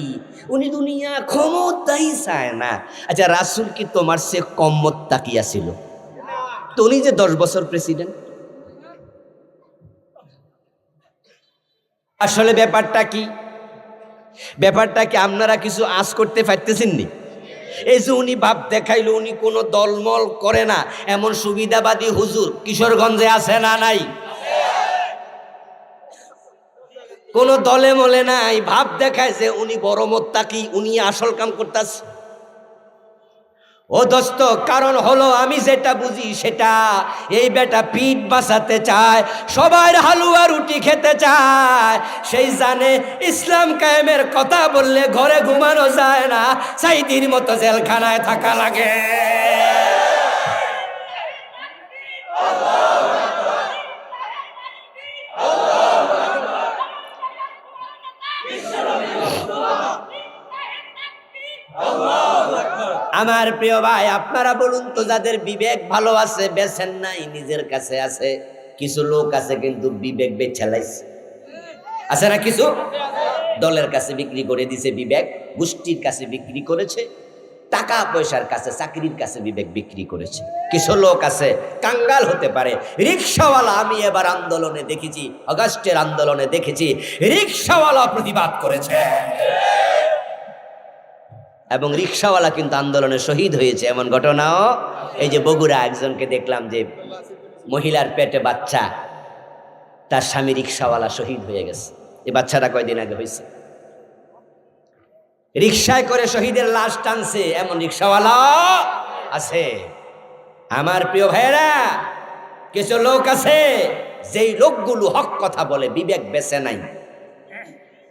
উনি দুনিয়া ক্ষমতাই চায় না। আচ্ছা, রাসূল কি তোমার সে কম মুত্তাকি ছিল? তো উনি যে 10 বছর প্রেসিডেন্ট। আসলে ব্যাপারটা কি? ব্যাপারটা কি আপনারা কিছু আঁচ করতে পারতেছেন নি? এই যে উনি ভাব দেখাইলো উনি কোনো দলমল করে না, এমন সুবিধাবাদী হুজুর কিশোরগঞ্জে আছে না নাই? কোন দলে মলে নাই, ভাব দেখায় যে উনি বড় মোত্তাকি, উনি আসল কাম করতেছে। ও দোস্ত, কারণ হলো আমি যেটা বুঝি সেটা, এই বেটা পিঠ বাঁচাতে চায়, সবার হালুয়া রুটি খেতে চায়, সেই জানে ইসলাম কায়েমের কথা বললে ঘরে ঘুমানো যায় না, সাইদির মতো জেলখানায় থাকা লাগে। আমার প্রিয় ভাই, আপনারা বলুন তো, যাদের বিবেক ভালো আছে বেছেন নাই, নিজের কাছে আছে। কিছু লোক আছে কিন্তু বিবেক বেচে লাইছে, আছে না? কিছু দলের কাছে বিক্রি করে দিছে বিবেক, গোষ্ঠীর কাছে বিক্রি করেছে, টাকা পয়সার কাছে, চাকরির কাছে বিবেক বিক্রি করেছে। কিছু লোক আছে কাঙ্গাল হতে পারে, রিক্সাওয়ালা। আমি এবার আন্দোলনে দেখেছি, আগস্টের আন্দোলনে দেখেছি, রিক্সাওয়ালা প্রতিবাদ করেছে এবং রিক্সাওয়ালা কিন্তু আন্দোলনে শহীদ হয়েছে, এমন ঘটনাও। এই যে বগুড়া একজনকে দেখলাম যে মহিলার পেটে বাচ্চা, তার স্বামী রিক্সাওয়ালা শহীদ হয়ে গেছে। এই বাচ্চাটা কয়দিন আগে হয়েছে। রিক্সায় করে শহীদের লাশ টানছে এমন রিক্সাওয়ালা আছে। আমার প্রিয় ভাইয়েরা, কিছু লোক আছে যেই লোকগুলো হক কথা বলে, বিবেক বেছে নাই।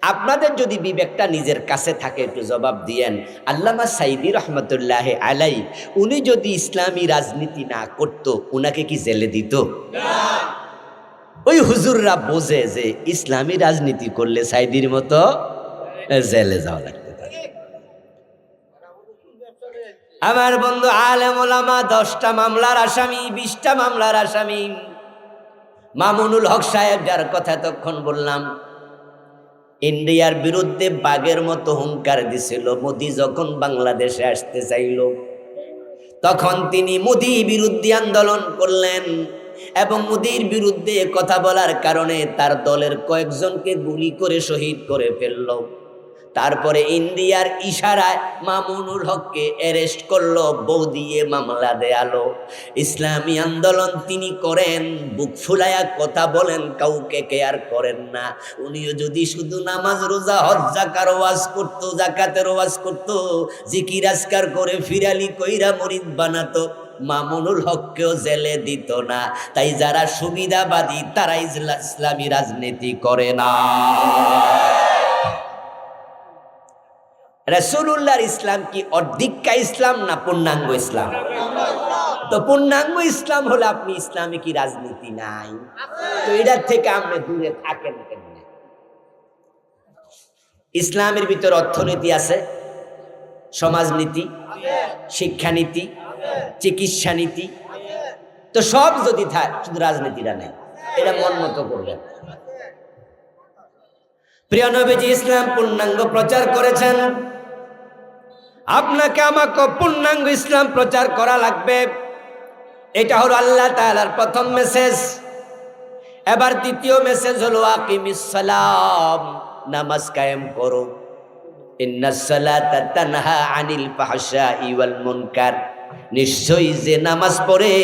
আপনাদের যদি বিবেকটা নিজের কাছে থাকে একটু জবাব দিয়েন। আল্লামা সাইদি রহমতুল্লাহ আলাই, উনি যদি ইসলামী রাজনীতি না করত, উনাকে কি জেলে দিত? ওই হুজুররা বোঝে যে ইসলামী রাজনীতি করলে সাইদির মতো জেলে যাওয়া লাগতে পারে। আমার বন্ধু আলেম ওলামা 10টা মামলার আসামি, 20টা মামলার আসামি। মামুনুল হক সাহেব, যার কথা তখন বললাম, ইন্ডিয়ার বিরুদ্ধে বাঘের মতো হুঙ্কার দিছিল। মোদি যখন বাংলাদেশে আসতে চাইল, তখন তিনি মোদি বিরুদ্ধে আন্দোলন করলেন এবং মোদির বিরুদ্ধে কথা বলার কারণে তার দলের কয়েকজনকে গুলি করে শহীদ করে ফেলল। তারপরে ইন্ডিয়ার ইশারায় মামুনুল হককে অ্যারেস্ট করলো, বউ দিয়ে মামলা দেয়ালো। ইসলামী আন্দোলন তিনি করেন, বুক ফুলায়া কথা বলেন, কাউকে কেয়ার করেন না। উনিও যদি শুধু নামাজ রোজা হজ যাকার ওয়াজ করতো, যাকাতের ওয়াজ করতো, জিকির আজকার করে ফিরালি কইরা মুরিদ বানাতো, মামুনুল হককেও জেলে দিত না। তাই যারা সুবিধাবাদী তারা ইসলামী রাজনীতি করে না। রাসূলুল্লাহর ইসলাম কি অর্ধিক্কা ইসলাম না পূর্ণাঙ্গ ইসলাম? তো পূর্ণাঙ্গ ইসলাম হলে আপনি ইসলামে কি রাজনীতি নাই? তো এটার থেকে আপনি দূরে থাকেন কেন? ইসলামের ভিতর অর্থনীতি আছে, সমাজনীতি, শিক্ষানীতি, চিকিৎসা নীতি, তো সব যদি থাকে, শুধু রাজনীতিটা নেই, এটা মন মতো করবেন। প্রিয় নবীজি ইসলাম পূর্ণাঙ্গ প্রচার করেছেন। আপনাকে আমাকে পূর্ণাঙ্গ ইসলাম প্রচার করা লাগবে। এটা হলো আল্লাহ তাআলার প্রথম মেসেজ। এবার দ্বিতীয় মেসেজ হলো আকিমিস সালাম, নামাজ কায়েম করো। ইন্নাস সালাতা তানহা আনিল ফাহশাই ওয়াল মুনকার, নিশ্চয়ই যে নামাজ পড়ে,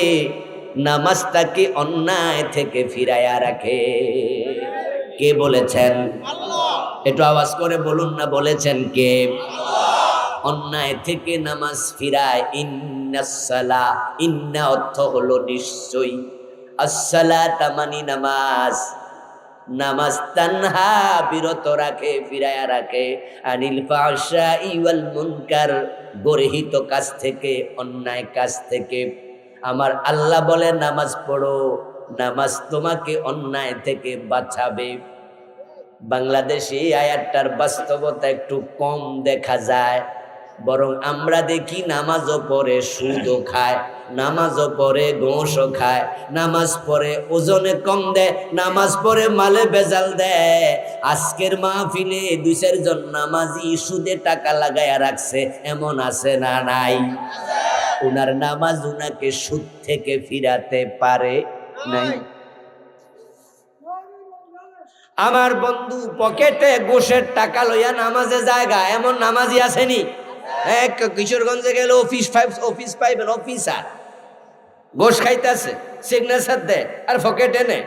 নামাজ তাকে অন্যায় থেকে ফিরায়া রাখে। কে বলেছেন? আল্লাহ। একটু আওয়াজ করে বলুন না, বলেছেন কে? অন্যায় থেকে নামাজ ফিরায়। ইন্নাস সালাহ, ইন্না অর্থ হলো নিশ্চয়ই, as-সালাতা মানে নামাজ, নামাজ তানহা বিরত রাখে, ফিরায়া রাখে, আনিল ফাহশাই ওয়াল মুনকার গর্হিত কাজ থেকে, অন্যায় কাজ থেকে। আমার আল্লাহ বলে নামাজ পড়ো, নামাজ তোমাকে অন্যায় থেকে বাঁচাবে। বাংলাদেশে এই আয়াতটার বাস্তবতা একটু কম দেখা যায়, বরং আমরা দেখি নামাজও পড়ে সুদও খায়, নামাজও পড়ে ঘোষও খায়, নামাজ পড়ে ওজনে কম দেয়, নামাজ পড়ে মালে বেজাল দেয়। আজকের মাহফিলে 2-4 জন নামাজি সুদে টাকা লাগায়া রাখছে, এমন আছে না নাই? উনার নামাজ উনাকে সুদ থেকে ফিরাতে পারে নাই। আমার বন্ধু পকেটে ঘুষের টাকা লইয়া নামাজে জায়গা, এমন নামাজি আসেনি? এক কিশোরগঞ্জে গেলে অফিস পাইবেন, অফিসার ঘোষ খাইতেছে, সিগনেচার দেয় আর পকেটে নেয়।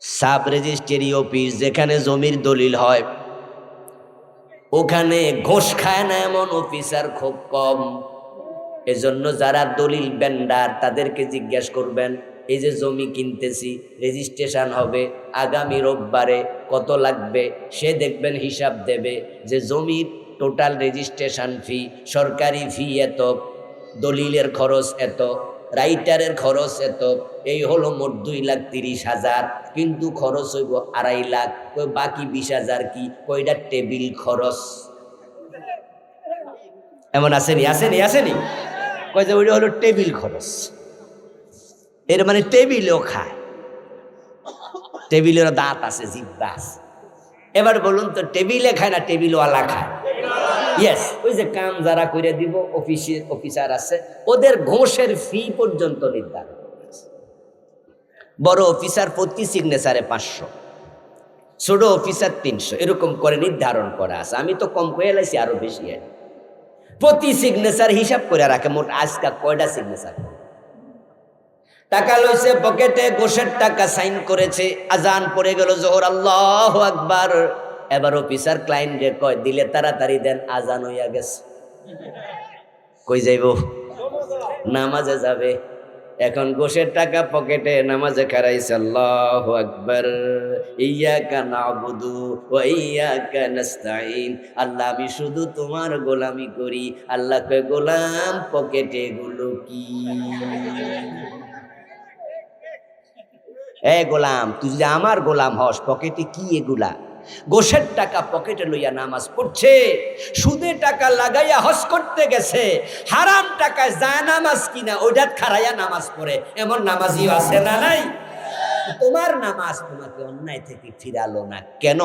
সাব রেজিস্ট্রি অফিস যেখানে জমির দলিল হয়, ওখানে ঘোষ খায় না এমন অফিসার খুব কম। এজন্য যারা দলিল ভেন্ডার তাদেরকে জিজ্ঞেস করবেন, এই যে জমি কিনতেছি, রেজিস্ট্রেশন হবে আগামী রোববারে, কত লাগবে? সে দেখবেন হিসাব দেবে যে জমির টোটাল রেজিস্ট্রেশন ফি, সরকারি ফি এত, দলিলের খরচ এত, রাইটারের খরচ এত, এই হলো মোট 2,30,000, কিন্তু খরচ হইব 2.5 লাখ। বাকি 20,000 কি? কইটা টেবিল খরচ। এমন আসেনি আসেনি? কয় যে ওইটা হলো টেবিল খরচ। এর মানে টেবিলও খায়, টেবিলের দাঁত আছে, জিব্বা আছে। এবার বলুন তো, টেবিলে খায় না টেবিলওয়ালা খায়? ইয়েস, ওই যে কাম যারা করে দিব অফিসার আছে, ওদের ঘোষের ফি পর্যন্ত নির্ধারণ। বড় অফিসার প্রতি সিগনেচারে 500, ছোট অফিসার 300, এরকম করে নির্ধারণ করা আছে। আমি তো কম করে লাইছি, আরো বেশি। প্রতি সিগনেচার হিসাব করে রাখে মোট আজকা কয়টা সিগনেচার। টাকা লইছে পকেটে, ঘোষের টাকা সাইন করেছে, আজান পড়ে গেল জোহর, আল্লাহু আকবার। এবার অফিসার ক্লায়েন্টে কয়, দিলে তাড়াতাড়ি দেন, আজান হইয়া গেছে। কই যাইব? নামাজে যাবে। এখন ঘোষের টাকা পকেটে, নামাজে খারাইছে, আল্লাহু আকবার, ইয়াকা নাবুদু ওয়া ইয়াকা নাস্তাইন। আল্লাহ, আমি শুধু তোমার গোলামি করি। আল্লাহ কয়, গোলাম পকেটে গুলো কি? এ গোলাম, তুই যদি আমার গোলাম হস, পকেটে কি এগুলা? ঘোষের টাকা পকেটে লইয়া নামাজ পড়ছে, সুদে টাকা লাগাইয়া হজ করতে গেছে, হারাম টাকায় যায় নামাজ কিনা ওইটা খারাইয়া নামাজ পড়ে, এমন নামাজিও আছে না নাই? তোমার নামাজ তোমাকে অন্যায় থেকে ফিরালো না কেন?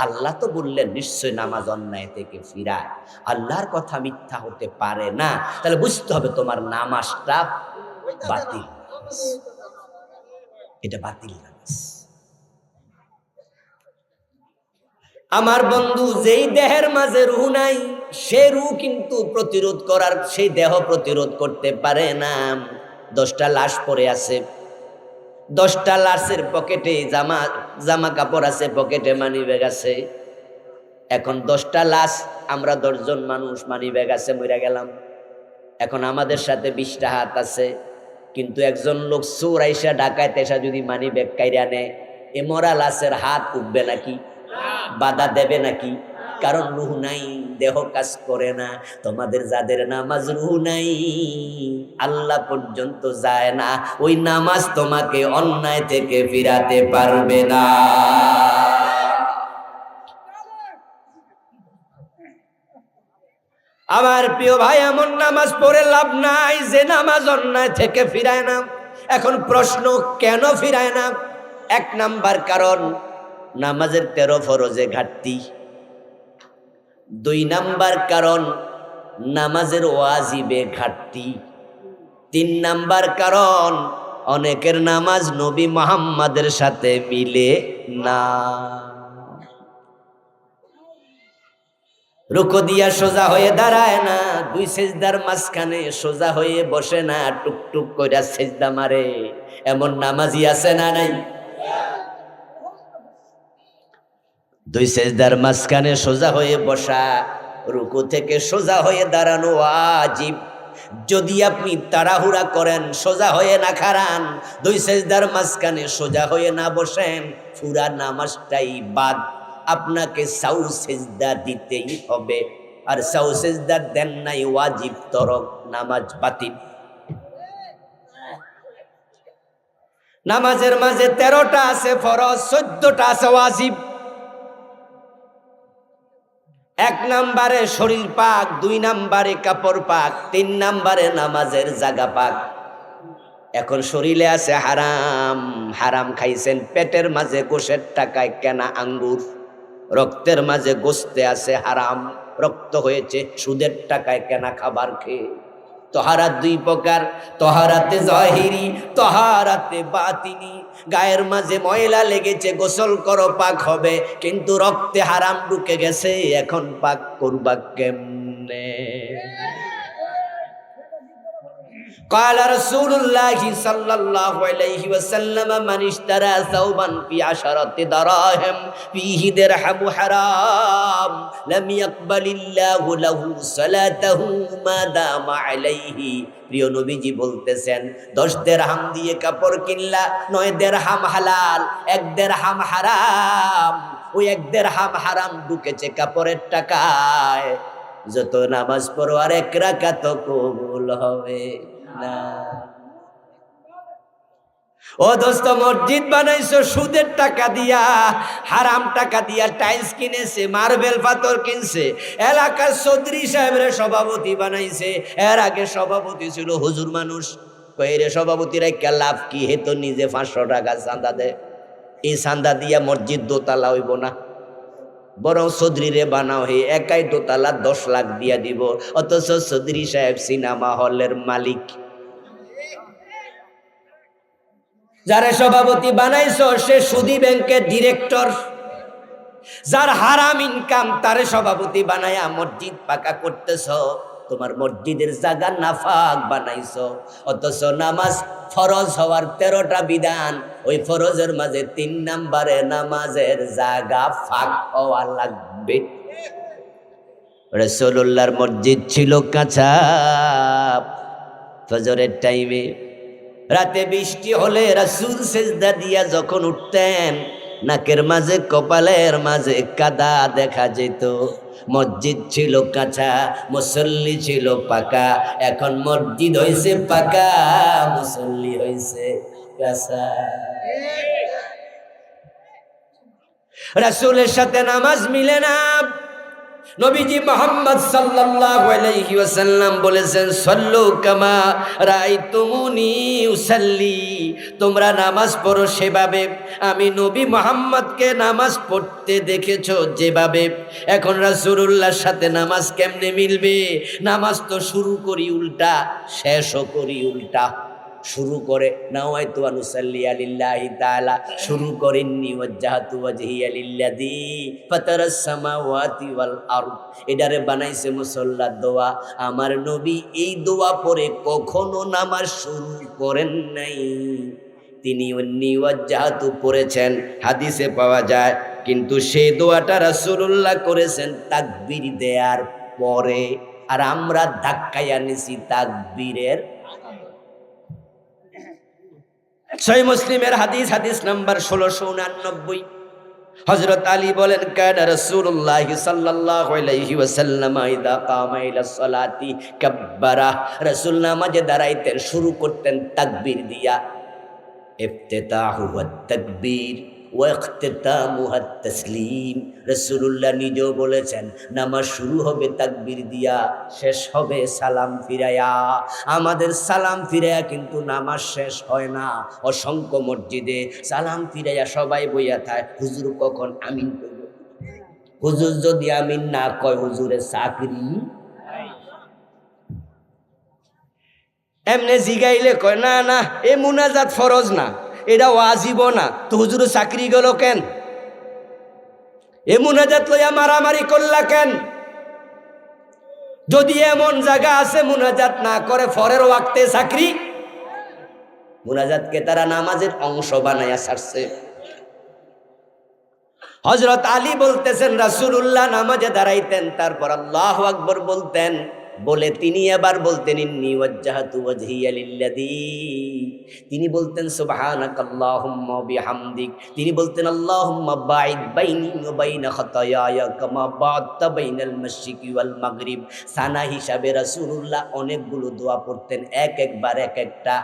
আল্লাহ তো বললেন নিশ্চয় নামাজ অন্যায় থেকে ফিরায়। আল্লাহর কথা মিথ্যা হতে পারে না। তাহলে বুঝতে হবে তোমার নামাজটা বাতিল, এটা বাতিল নামাজ। আমার বন্ধু, যেই দেহের মাঝে রূহ নাই, সে রূহ কিন্তু প্রতিরোধ করার, সেই দেহ প্রতিরোধ করতে পারে না। 10টা লাশ পড়ে আছে, 10টা লাশের পকেটে জামা কাপড় আছে, পকেটে মানি ব্যাগ আছে। এখন 10টা লাশ, আমরা 10 জন মানুষ, মানি ব্যাগ আছে, মরে গেলাম। এখন আমাদের সাথে 20টা হাত আছে, কিন্তু একজন লোক চোর আইসা, ডাকাত এসা যদি মানি ব্যাগ কাইরা নেয়, এ মরা লাশের হাত উঠবে নাকি? বাধা দেবে নাকি? কারণ রূহ নাই, দেহ কাজ করে না। তোমাদের যাদের নামাজ রূহ নাই, আল্লাহ পর্যন্ত যায় না, ওই নামাজ তোমাকে অন্যায় থেকে ফিরাতে পারবে না। আমার প্রিয় ভাই, এমন নামাজ পড়ে লাভ নাই যে নামাজ অন্যায় থেকে ফিরায় না। এখন প্রশ্ন, কেন ফিরায় না? 1 নাম্বার কারণ, নামাজের 13 ফরজে ঘাটতি। 2 নাম্বার কারণ, নামাজের ওয়াজিবে ঘাটতি। 3 নাম্বার কারণ, অনেকের নামাজ নবী মুহাম্মাদের সাথে মিলে না। রুকু দিয়া সোজা হয়ে দাঁড়ায় না, 2 সেজদার মাঝখানে সোজা হয়ে বসে না, টুকটুক কইরা সেজদা মারে, এমন নামাজি আছে না নাই? 2 সেজদার মাঝখানে সোজা হয়ে বসা, রুকু থেকে সোজা হয়ে দাঁড়ানো ওয়াজিব। যদি আপনি তাড়াহুড়া করেন, সোজা হয়ে না খাড়ান, 2 সেজদার মাঝখানে সোজা হয়ে না বসেন, পুরা নামাজটাই বাদ। আপনাকে সাউ সেজদা দিতেই হবে, আর সাউ সেজদা দেন নাই, ওয়াজিব তরক, নামাজ বাতিল। নামাজের মাঝে 13টা আছে ফরজ, 14টা আছে ওয়াজিব। 1 নাম্বারে শরীর পাক, 2 নাম্বারে কাপড় পাক, 3 নাম্বারে নামাজের জায়গা পাক। এখন শরীরে আছে হারাম, হারাম খাইছেন, পেটের মাঝে গোশের টাকায় কেনা আঙ্গুর, রক্তের মাঝে গোস্তে আছে হারাম, রক্ত হয়েছে সুদের টাকায় কেনা খাবার খেয়ে। তহারাত দুই প্রকার, তহারাতে জাহিরি, তহারাতে বাতিনি। গায়ের মাঝে ময়লা লেগেছে, গোসল করো পাক হবে, কিন্তু রক্তে হারাম ঢুকে গেছে, এখন পাক করবা কেমনে? قال رسول الله صلى الله عليه وسلم من اشترى ثوبا في 10 دراهم فيه درهم حرام لم يقبل الله له صلاته ما دام عليه। প্রিয় নবীজি বলতেছেন 10 দিরহাম দিয়ে কাপড় কিনলা, 9 দিরহাম হালাল, 1 দিরহাম হারাম। ওই 1 দিরহাম হারাম ঢুকেছে কাপড়ের টাকায়, যত নামাজ পড়ো আর 1 রাকাত কবুল হবে না। ও দোস্ত, মসজিদ বানাইছো সুদের টাকা দিয়া, হারাম টাকা দিয়া টাইলস কিনেছে, মার্বেল পাথর কিনছে, এলাকার চৌধুরী সাহেবের সভাপতি বানাইছে। এর আগে সভাপতি ছিল হুজুর মানুষ। কইরে সভাপতির একটা লাভ কি? হে তো নিজে 500 টাকা চাঁদা দেয়। এই চাঁদা দিয়া মসজিদ দোতলা হইব না, বরং চৌধুরীরে বানাও, হে একাই দোতলা 10 লাখ দিয়া দিব। অথচ চৌধুরী সাহেব সিনেমা হলের মালিক। যারে সভাপতি বানাইছো সে সুদী ব্যাংকের ডিরেক্টর। যার হারাম ইনকাম তারে সভাপতি বানায়া মসজিদ পাকা করতেছ। তোমার মসজিদের জায়গা নাফাক বানাইছো, অথচ নামাজ ফরজ হওয়ার 13টা বিধান, ওই ফরজের মাঝে 3 নম্বরে নামাজের জায়গা ফাঁক হওয়া লাগবে। রাসূলুল্লাহর মসজিদ ছিল কাঁচা। ফজরের টাইমে রাতে বৃষ্টি হলে রাসূল সেজদা দিয়া যখন উঠতেন, নাকের মাঝে কপালের মাঝে কাদা দেখা যেত। মসজিদ ছিল কাঁচা, মুসল্লি ছিল পাকা। এখন মসজিদ হইছে পাকা, মুসল্লি হইছে কাঁচা। রাসূলের সাথে নামাজ মিলে না। নবীজি মুহাম্মদ সাল্লাল্লাহু আলাইহি ওয়াসাল্লাম বলেছেন, সাল্লু কামা রাআইতুমুনি উসাল্লি। তোমরা নামাজ পড়ো সেভাবে আমি নবী মুহাম্মদকে নামাজ পড়তে দেখেছো যেভাবে। এখন রাসূলুল্লাহর সাথে নামাজ কেমনে মিলবে? নামাজ তো শুরু করি উল্টা, শেষও করি উল্টা। শুরু করে নাওয়াইতু আনুসাল্লি লিল্লাহি তাআলা, শুরু করেননি ওয়াজ্জাহাতু ওয়াজহিয়া লিল্লাযী ফাতারাস সামাওয়াতি ওয়াল আরদ। এটারে বানাইছে মুসল্লার দোয়া। আমার নবী এই দোয়া পড়ে কখনো নামাজ শুরু করেন নাই। তিনি অন্নি ওয়াজ্জাহাতু পড়েছেন, হাদিসে পাওয়া যায়, কিন্তু সেই দোয়াটা রাসূলুল্লাহ করেছেন তাকবীর দেওয়ার পরে, আর আমরা ধাক্কাইয়া নিছি তাকবীরের। সহিহ মুসলিমের হাদিস, হাদিস নাম্বার 1689। হযরত আলী বলেন, কানা রাসূলুল্লাহ সাল্লাল্লাহু আলাইহি ওয়াসাল্লাম ইযা কামা ইলাস সালাতি কাব্বারা। রাসূল নামাজে দাঁড়াইতেন, শুরু করতেন তাকবীর দিয়া। ইফতিতাহু ওয়াত তাকবীর ওয়া ইখতিতামুহু আত তাসলিম। রাসূলুল্লাহ নিজেও বলেছেন, নামাজ শুরু হবে তাকবীর দিয়া, শেষ হবে সালাম ফিরায়া। আমাদের সালাম ফিরায়া কিন্তু নামাজ শেষ হয় না। অসংখ্য মসজিদে সালাম ফিরাইয়া সবাই বইয়া থাকে, হুজুর কখন আমিন কইব। হুজুর যদি আমিন না কয়, হুজুরের চাকরি। এমনে জিগাইলে কয়, না না এ মুনাজাত ফরজ না, এটা ওয়াজিব না, তো হুজুরের চাকরি গেল কেন? এ মুনাজাত লইয়া মারামারি করলা কেন? যদি এমন জায়গা আছে মুনাজাত না করে ফরের ওয়াক্তে চাকরি। মুনাজাতকে তারা নামাজের অংশ বানায়া ছাড়ছে। হযরত আলী বলতেছেন, রাসূলুল্লাহ নামাজে দাঁড়াইতেন, তারপর আল্লাহু আকবার বলতেন, বলে তিনি এবার বলতেন ইন্নী ওয়াজ্জাহাতু ওয়াজহিয়া লিল্লাযী। তিনি বলতেন সুবহানাকাল্লাহুম্মা ওয়া বিহামদিক। তিনি বলতেন আল্লাহুম্মা বাঈদ বাইনি ওয়া বাইনা খাতায়ায়া কামা বা'আদতা বাইনাল মাশরিকি ওয়াল মাগরিব। সানা হিসাবে রাসূলুল্লাহ অনেকগুলো দোয়া পড়তেন, একবার এক একটা,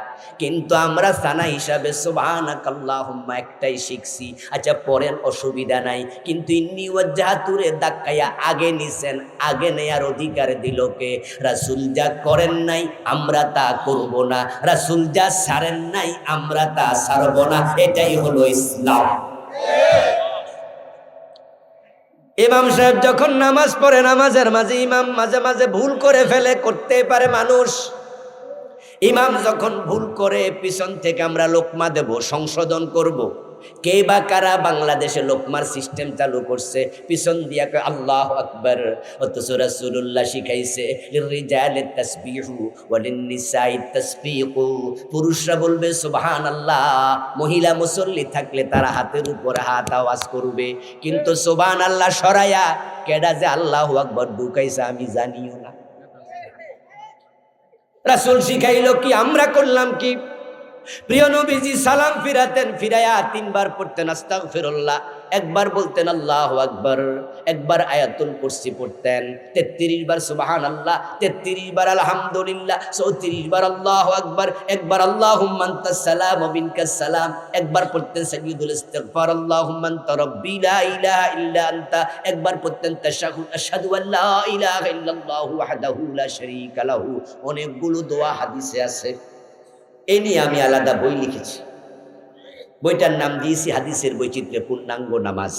কিন্তু আমরা সানা হিসাবে সুবহানাকাল্লাহুম্মা একটাই শিখছি। আচ্ছা পড়েন, অসুবিধা নাই, কিন্তু ইন্নী ওয়াজ্জাহাতুরে দাক্কায়া আগে নিছেন, আগে নেয়ার অধিকার দিল কে? রাসূল যা করেন নাই আমরা তা করব না, রাসূল যা ছাড়েন নাই আমরা তা ছাড়ব না। এটাই হলো ইসলাম। ইমাম সাহেব যখন নামাজ পড়ে, নামাজের মাঝে ইমাম মাঝে মাঝে ভুল করে ফেলে, করতে পারে মানুষ। ইমাম যখন ভুল করে পিছন থেকে আমরা লোকমা দেব, সংশোধন করব। কে বা কারা বাংলাদেশে লোকমার সিস্টেম চালু করছে? পিছন দিয়া কয় আল্লাহু আকবার। অথচ রাসূলুল্লাহ শিখাইছে লিররিজালিত তাসবিহু ওয়া লিন্নিসাইত তাসবিহু, পুরুষরা বলবে সুবহানাল্লাহ, মহিলা মুসল্লি থাকলে তারা হাতের উপর হাত আওয়াজ করবে। কিন্তু সুবহানাল্লাহ সরায়া কেডা যে আল্লাহু আকবার ঢুকাইছে আমি জানিও না। রাসূল শিখাইল কি, আমরা করলাম কি? প্রিয় নবীজি সালাম ফিরাতেন, ফিরায়া 3 বার পড়তেন আস্তাগফিরুল্লাহ, একবার বলতেন আল্লাহু আকবার, একবার আয়াতুল কুরসি পড়তেন, 33 বার সুবহানাল্লাহ, 33 বার আলহামদুলিল্লাহ, 34 বার আল্লাহু আকবার, একবার আল্লাহুম্মা আনতাস সালাম ওয়া মিনকাস সালাম, একবার পড়তেন সাইয়্যিদুল ইস্তিগফার আল্লাহুম্মা আনতা রাব্বি লা ইলাহা ইল্লা আনতা, একবার পড়তেন তাশাহুদ আশহাদু আল্লা ইলাহা ইল্লাল্লাহু ওয়াহদাহু লা শারীকা লাহু। অনেকগুলো দোয়া হাদিসে আছে। এই নিয়ে আমি আলাদা বই লিখেছি, বইটার নাম দিয়েছি হাদিসের বৈচিত্র্যে পূর্ণাঙ্গ নামাজ।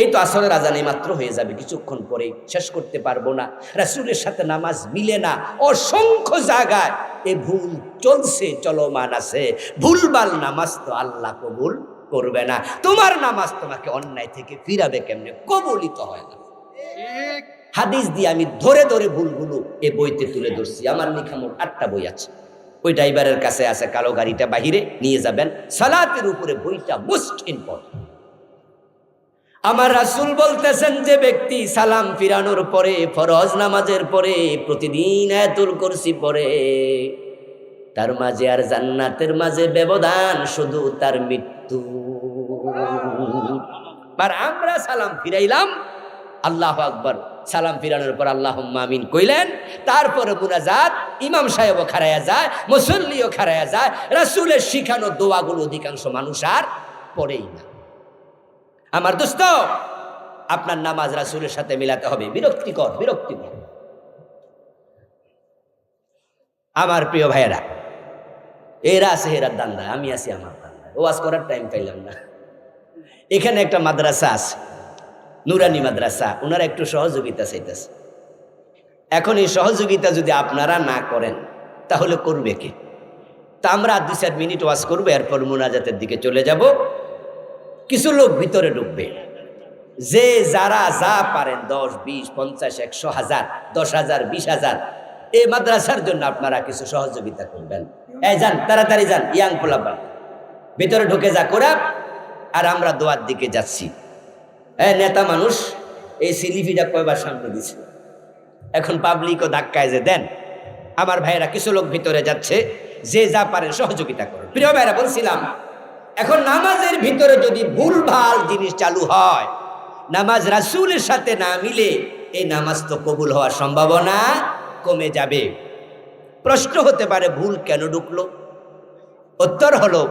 এই তো আসরের আজান মাত্র হয়ে যাবে, কিছুক্ষণ পরে শেষ করতে পারবো না। রাসূলের সাথে নামাজ মিলে না, অসংখ্য জায়গায় এই ভুল চলছে, চলমান আছে। ভুলবাল নামাজ তো আল্লাহ কবুল করবে না। তোমার নামাজ তোমাকে অন্যায় থেকে ফিরাবে কেমনে? কবুলিত হয় না। হাদিস দিয়ে আমি ধরে ধরে ভুলগুলো এই বইতে তুলে ধরছি। আমার লেখা মোট 8টা বই আছে। ওই ড্রাইভারের কাছে আছে, কালো গাড়িটা বাহিরে নিয়ে যাবেন। সালাতের উপরে বইটা মোস্ট ইম্পর্টেন্ট। আমার রাসূল বলতেছেন, যে ব্যক্তি সালাম ফিরানোর পরে, ফরজ নামাজের পরে প্রতিদিন আয়াতুল কুরসি পড়ে, তার মাঝে আর জান্নাতের মাঝে ব্যবধান শুধু তার মৃত্যু। আর আমরা সালাম ফিরাইলাম, আল্লাহু আকবার, সালাম ফিরানোর পর আল্লাহুম্মা আমিন কইলেন, তারপরে মুনাজাত, ইমাম সাহেবও খাড়ায়া যায়, মুসল্লিও খাড়ায়া যায়। রাসূলের শিখানো দোয়াগুলো অধিকাংশ মানুষ আর পড়েই না। আমার দোস্ত, আপনার নামাজ রাসূলের সাথে মিলাতে হবে। বিরক্তিকর, বিরক্তিকর। আমার প্রিয় ভাইয়েরা, এরা আছে এরা দান্দায়, আমি আছি আমার দান্দায়। ওয়াজ করার টাইম পাইলাম না। এখানে একটা মাদ্রাসা আছে, নুরানি মাদ্রাসা, ওনারা একটু সহযোগিতা চাইতেছে। এখন এই সহযোগিতা যদি আপনারা না করেন তাহলে করবে কে? তা আমরা 2-4 মিনিট ওয়াজ করবো, এরপর মুনাজাতের দিকে চলে যাব। কিছু লোক ভিতরে ঢুকবে, যে যারা যা পারেন 10, 20, 50, 100, 1000, 10,000, 20,000 এই মাদ্রাসার জন্য আপনারা কিছু সহযোগিতা করবেন। এই যান, তাড়াতাড়ি যান, ইয়াং পোলাপান ভিতরে ঢুকে যা করা। আর আমরা দোয়ার দিকে যাচ্ছি। নেতা মানুষ এই সিলিফিটা কয়বার সামনে দিছে, এখন পাবলিকও ধাক্কায় যে দেন। আমার ভাইয়েরা, কিছু লোক ভিতরে যাচ্ছে, যে যা পারেন সহযোগিতা করুন। প্রিয় ভাইয়েরা, বলছিলাম এখন নামাজের ভিতরে যদি ভুলভাল জিনিস চালু হয়, নামাজ রাসূলের সাথে না মিলে, এই নামাজ তো কবুল হওয়ার সম্ভাবনা কমে যাবে। প্রশ্ন হতে পারে, ভুল কেন ঢুকলো? উত্তর হলো,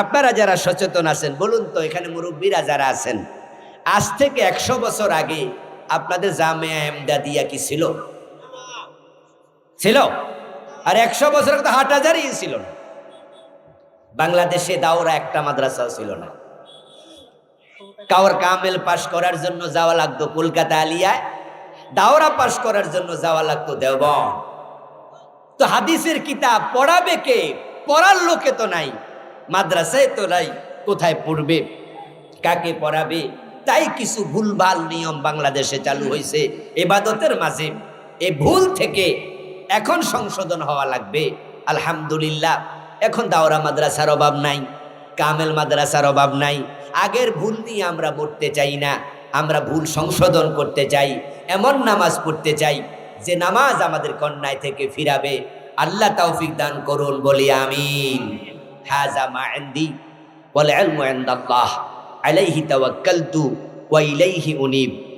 আপনারা যারা সচেতন আছেন বলুন তো, এখানে মুরব্বীরা যারা আছেন, আজ থেকে 100 বছর আগে আপনাদের জামিয়া এমদাদিয়া কি ছিল? ছিল। আর 100 বছর আগে তো হাটহাজারই ছিল না। বাংলাদেশে দাওরা একটা মাদ্রাসাও ছিল না। কাওর কামেল পাশ করার জন্য যাওয়া লাগতো কলকাতা আলিয়ায়, দাওরা পাশ করার জন্য যাওয়া লাগতো দেওবন্দ। তো হাদিসের কিতাব পড়াবে কে? পড়ার লোকে তো নাই, মাদ্রাসায় তো নাই, কোথায় পড়বে, কাকে পড়াবে? তাই কিছু ভুলভাল নিয়ম বাংলাদেশে চালু হয়েছে ইবাদতের মাঝে। এই ভুল থেকে এখন সংশোধন হওয়া লাগবে। আলহামদুলিল্লাহ, এখন দাওরা মাদ্রাসার অভাব নাই, কামেল মাদ্রাসার অভাব নাই। আগের ভুল নিয়ে আমরা মরতে চাই না, আমরা ভুল সংশোধন করতে চাই। এমন নামাজ পড়তে চাই যে নামাজ আমাদের অন্যায় থেকে ফিরাবে। আল্লাহ তৌফিক দান করুন, বলি আমিন। হাযা মা ইনদি ওয়াল ইলমু ইনদাল্লাহ আলাইহি তাওয়াক্কালতু ওয়া ইলাইহি উনীব।